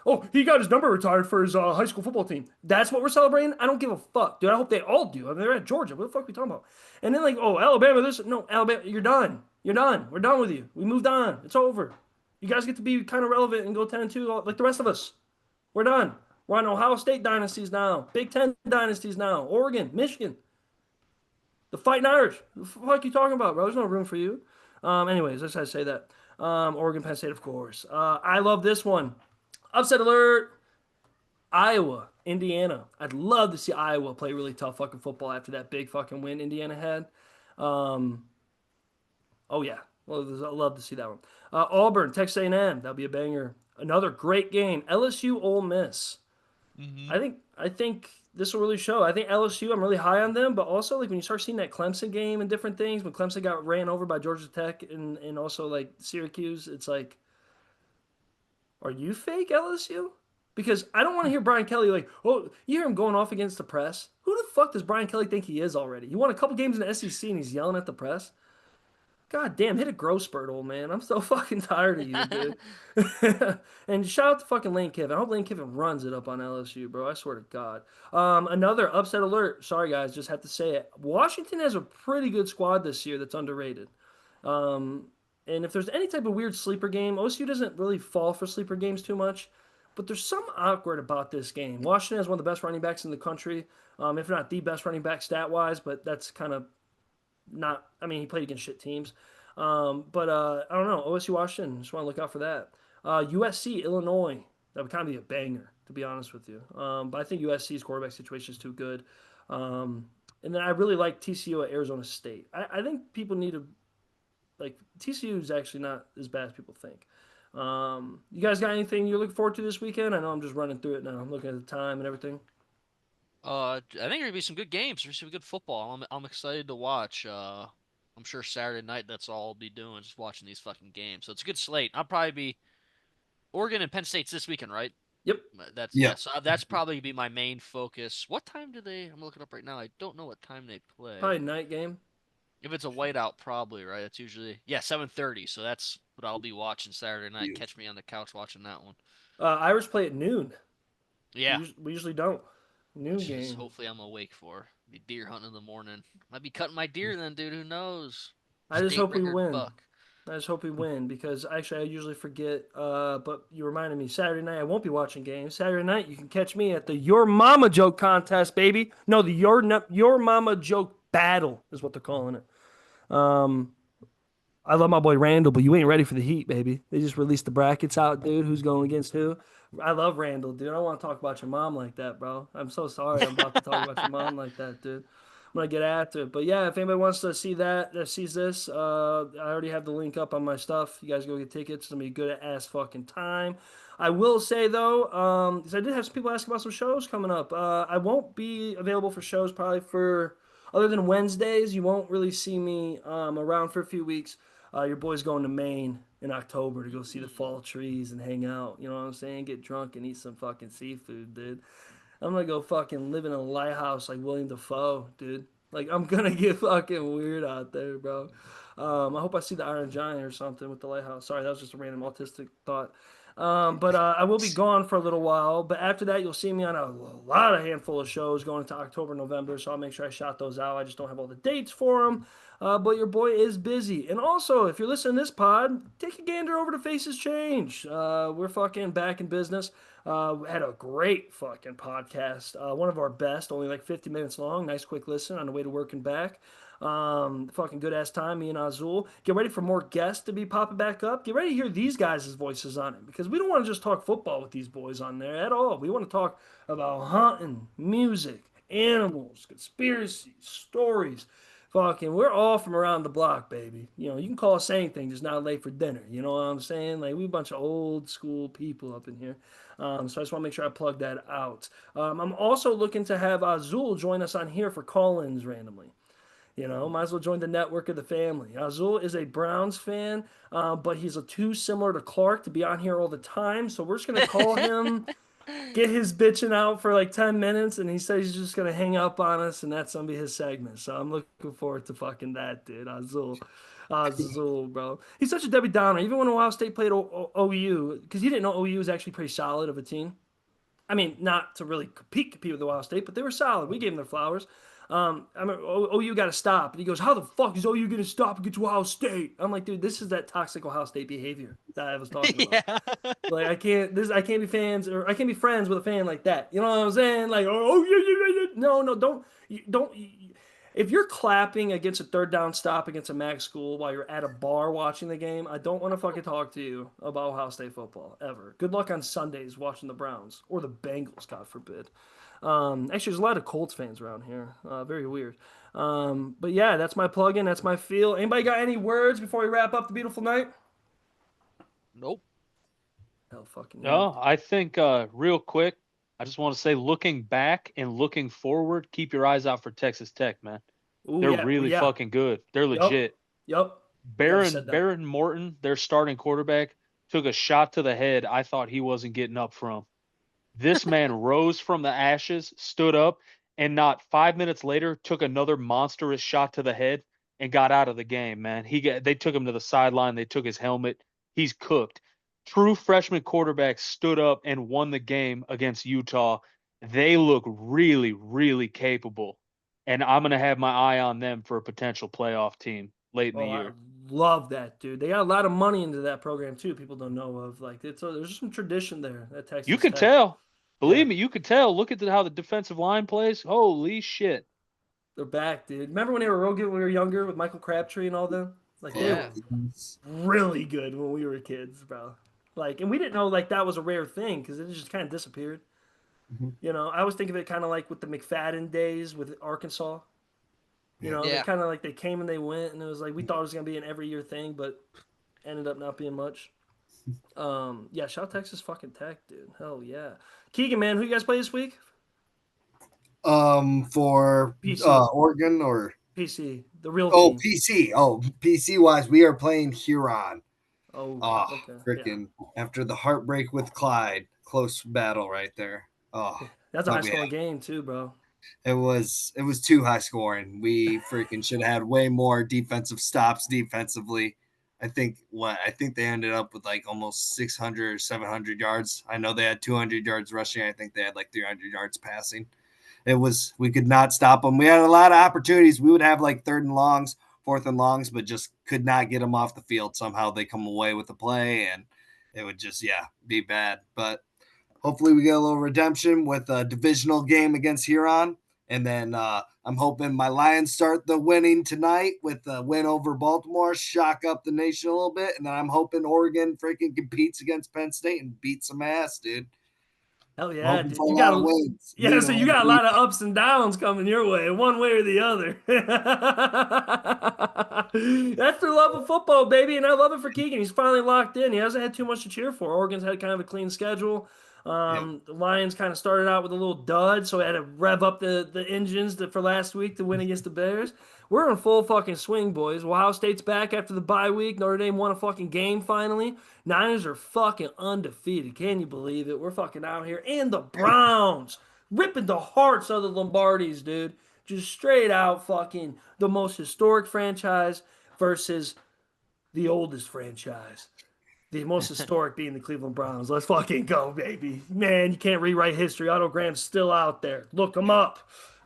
Oh, he got his number retired for his high school football team. That's what we're celebrating? I don't give a fuck, dude. I hope they all do. I mean, they're at Georgia. What the fuck are we talking about? And then, like, oh, Alabama, this. No, Alabama, you're done. You're done. We're done with you. We moved on. It's over. You guys get to be kind of relevant and go 10-2 like the rest of us. We're done. We're on Ohio State dynasties now. Big Ten dynasties now. Oregon, Michigan. The Fighting Irish. What the fuck are you talking about, bro? There's no room for you. Anyways, let's say that. Oregon, Penn State, of course. I love this one. Upset alert. Iowa, Indiana. I'd love to see Iowa play really tough fucking football after that big fucking win Indiana had. Um, oh yeah, well, I'd love to see that one. Auburn, Texas A&M. That'll be a banger. Another great game. LSU, Ole Miss. Mm-hmm. I think this will really show. I think LSU. I'm really high on them, but also like when you start seeing that Clemson game and different things, when Clemson got ran over by Georgia Tech and also like Syracuse, it's like, are you fake LSU? Because I don't want to hear Brian Kelly like, oh, you hear him going off against the press. Who the fuck does Brian Kelly think he is already? He won a couple games in the SEC and he's yelling at the press. God damn, hit a growth spurt, old man. I'm so fucking tired of you, dude. And shout out to fucking Lane Kiffin. I hope Lane Kiffin runs it up on LSU, bro. I swear to God. Another upset alert. Sorry, guys, just have to say it. Washington has a pretty good squad this year that's underrated. And if there's any type of weird sleeper game, OSU doesn't really fall for sleeper games too much. But there's some awkward about this game. Washington has one of the best running backs in the country, if not the best running back stat wise, but that's kind of not. I mean, he played against shit teams. But I don't know. OSU Washington, just want to look out for that. USC Illinois, that would kind of be a banger, to be honest with you. But I think USC's quarterback situation is too good. And then I really like TCU at Arizona State. I think people need to like TCU is actually not as bad as people think. You guys got anything you're looking forward to this weekend? I know I'm just running through it now. I'm looking at the time and everything. I think there's gonna be some good games. There's some good football. I'm excited to watch. I'm sure Saturday night that's all I'll be doing, just watching these fucking games. So it's a good slate. I'll probably be Oregon and Penn State's this weekend, right? Yep. That's Yeah. So that's probably be my main focus. What time do they? I'm looking up right now. I don't know what time they play. Probably night game. If it's a whiteout, probably right. That's usually 7:30. So that's what I'll be watching Saturday night. Catch me on the couch watching that one. Irish play at noon. Yeah. We usually don't. Noon Which game. hopefully I'm awake for. Be deer hunting in the morning. Might be cutting my deer then, dude. Who knows? I just State hope we record win. buck. I just hope we win because actually I usually forget. But you reminded me. Saturday night I won't be watching games. Saturday night you can catch me at the Your Mama Joke contest, baby. No, the Your Mama Joke battle is what they're calling it. Um, I love my boy Randall, but you ain't ready for the heat, baby. They just released the brackets out, dude. Who's going against who? I love Randall, dude. I don't want to talk about your mom like that, bro. I'm so sorry. I'm about to talk about your mom like that, dude. I'm gonna get after it. But yeah, if anybody wants to see that sees this, I already have the link up on my stuff. You guys go get tickets. It's gonna be a good ass fucking time. I will say though, 'cause I did have some people ask about some shows coming up. I won't be available for shows probably for other than Wednesdays. You won't really see me around for a few weeks. Your boy's going to Maine in October to go see the fall trees and hang out. You know what I'm saying? Get drunk and eat some fucking seafood, dude. I'm gonna go fucking live in a lighthouse like William Dafoe, dude. Like I'm gonna get fucking weird out there, bro. I hope I see the Iron Giant or something with the lighthouse. Sorry, that was just a random autistic thought. But I will be gone for a little while. But after that, you'll see me on a handful of shows going into October, November. So I'll make sure I shout those out. I just don't have all the dates for them. But your boy is busy. And also, if you're listening to this pod, take a gander over to Faces Change. We're fucking back in business. Had a great fucking podcast. One of our best, only like 50 minutes long. Nice quick listen on the way to work and back. Fucking good ass time, me and Azul. Get ready for more guests to be popping back up. Get ready to hear these guys' voices on it because we don't want to just talk football with these boys on there at all. We want to talk about hunting, music, animals, conspiracies, stories. Fucking, we're all from around the block, baby. You know, you can call us anything, just not late for dinner. You know what I'm saying? Like, we a bunch of old school people up in here. So I just want to make sure I plug that out. I'm also looking to have Azul join us on here for call-ins randomly. You know, might as well join the network of the family. Azul is a Browns fan, but he's too similar to Clark to be on here all the time. So we're just gonna call him, get his bitching out for like 10 minutes, and he says he's just gonna hang up on us, and that's gonna be his segment. So I'm looking forward to fucking that, dude. Azul, bro. He's such a Debbie Downer. Even when Ohio State played OU, because he didn't know OU was actually pretty solid of a team. I mean, not to really compete with Ohio State, but they were solid. We gave them their flowers. I mean, OU got to stop. And he goes, how the fuck is OU going to stop and get to Ohio State? I'm like, dude, this is that toxic Ohio State behavior that I was talking about. Yeah. Like, I can't be fans, or I can't be friends with a fan like that. You know what I'm saying? Like, oh, yeah. No, don't. If you're clapping against a third down stop against a MAC school while you're at a bar watching the game, I don't want to fucking talk to you about Ohio State football ever. Good luck on Sundays watching the Browns or the Bengals, God forbid. Actually, there's a lot of Colts fans around here. Very weird. But yeah, that's my plug-in. That's my feel. Anybody got any words before we wrap up the beautiful night? Nope. Hell, fucking No, I think real quick, I just want to say, looking back and looking forward, keep your eyes out for Texas Tech, man. Ooh, They're yeah, really yeah. fucking good. They're legit. Yep. Never said that. Baron Morton, their starting quarterback, took a shot to the head I thought he wasn't getting up from. This man rose from the ashes, stood up, and not 5 minutes later took another monstrous shot to the head and got out of the game, man. They took him to the sideline. They took his helmet. He's cooked. True freshman quarterback stood up and won the game against Utah. They look really, really capable. And I'm going to have my eye on them for a potential playoff team late in the year. I love that, dude. They got a lot of money into that program too. People don't know of. Like, there's some tradition there at Texas You could Tech. tell. Believe me, you could tell. Look at how the defensive line plays. Holy shit. They're back, dude. Remember when they were real good when we were younger with Michael Crabtree and all them? Like, they were really good when we were kids, bro. Like, and we didn't know like that was a rare thing because it just kind of disappeared. Mhm. You know, I always think of it kind of like with the McFadden days with Arkansas. You know, they Yeah. kind of like they came and they went, and it was like we thought it was gonna be an every year thing, but ended up not being much. Yeah, shout Texas fucking Tech, dude. Hell yeah. Keegan, man, who you guys play this week? For PC. Oregon or PC, the real oh team. PC. Oh, PC wise, we are playing Huron. Oh, okay. Freaking after the heartbreak with Clyde, close battle right there. Oh, That's a but high scoring game too, bro. it was too high scoring. We freaking should have had way more defensive stops defensively. I think they ended up with like almost 600 or 700 yards. I know they had 200 yards rushing. I think they had like 300 yards passing. We could not stop them. We had a lot of opportunities. We would have like third and longs, 4th and longs, but just could not get them off the field. Somehow they come away with the play, and it would just, be bad. But hopefully we get a little redemption with a divisional game against Huron. And then I'm hoping my Lions start the winning tonight with a win over Baltimore, shock up the nation a little bit. And then I'm hoping Oregon freaking competes against Penn State and beats some ass, dude. Hell yeah, dude. You got wins. Yeah, so you got a lot of ups and downs coming your way, one way or the other. That's the love of football, baby, and I love it for Keegan. He's finally locked in. He hasn't had too much to cheer for. Oregon's had kind of a clean schedule. The Lions kind of started out with a little dud, so I had to rev up the engines for last week to win against the Bears. We're in full fucking swing, boys. Ohio State's back after the bye week. Notre Dame won a fucking game finally. Niners are fucking undefeated. Can you believe it? We're fucking out here. And the Browns ripping the hearts of the Lombardis, dude. Just straight out fucking the most historic franchise versus the oldest franchise. The most historic being the Cleveland Browns. Let's fucking go, baby. Man, you can't rewrite history. Otto Graham's still out there. Look him up.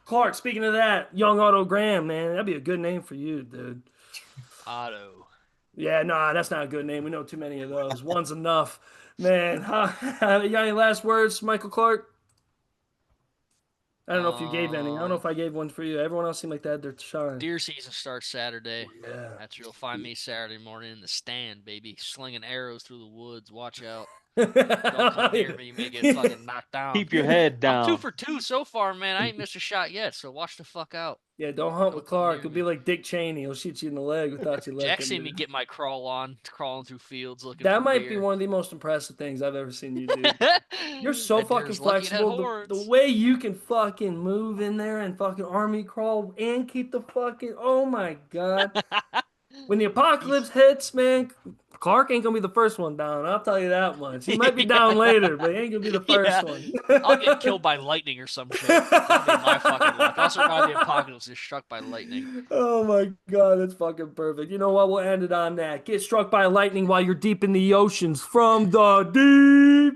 Clark, speaking of that, young Otto Graham, man, that'd be a good name for you, dude. Otto. Yeah, nah, that's not a good name. We know too many of those. One's enough. Man, you got any last words, Michael Clark? I don't know if you gave any. I don't know if I gave one for you. Everyone else seemed like they had their shine. Deer season starts Saturday. Yeah. That's where you'll find me Saturday morning in the stand, baby, slinging arrows through the woods. Watch out. Don't come near me. You may get fucking knocked down. Keep your head down. I'm 2 for 2 so far, man. I ain't missed a shot yet, so watch the fuck out. Yeah, don't hunt with Don't come Clark. near He'll me. be like Dick Cheney. He'll shoot you in the leg without you letting Jack him. seen me get my crawl on, crawling through fields looking That for might be deer. one of the most impressive things I've ever seen you do. You're so That fucking deer's lucky it had flexible. The horns. way you can fucking move in there and fucking army crawl and keep the fucking, oh my God. When the apocalypse hits, man, Clark ain't gonna be the first one down. I'll tell you that much. He might be down later, but he ain't gonna be the first Yeah. one. I'll get killed by lightning or some shit. That'll be my fucking luck. I'll survive the apocalypse is struck by lightning. Oh my God, that's fucking perfect. You know what? We'll end it on that. Get struck by lightning while you're deep in the oceans from the deep.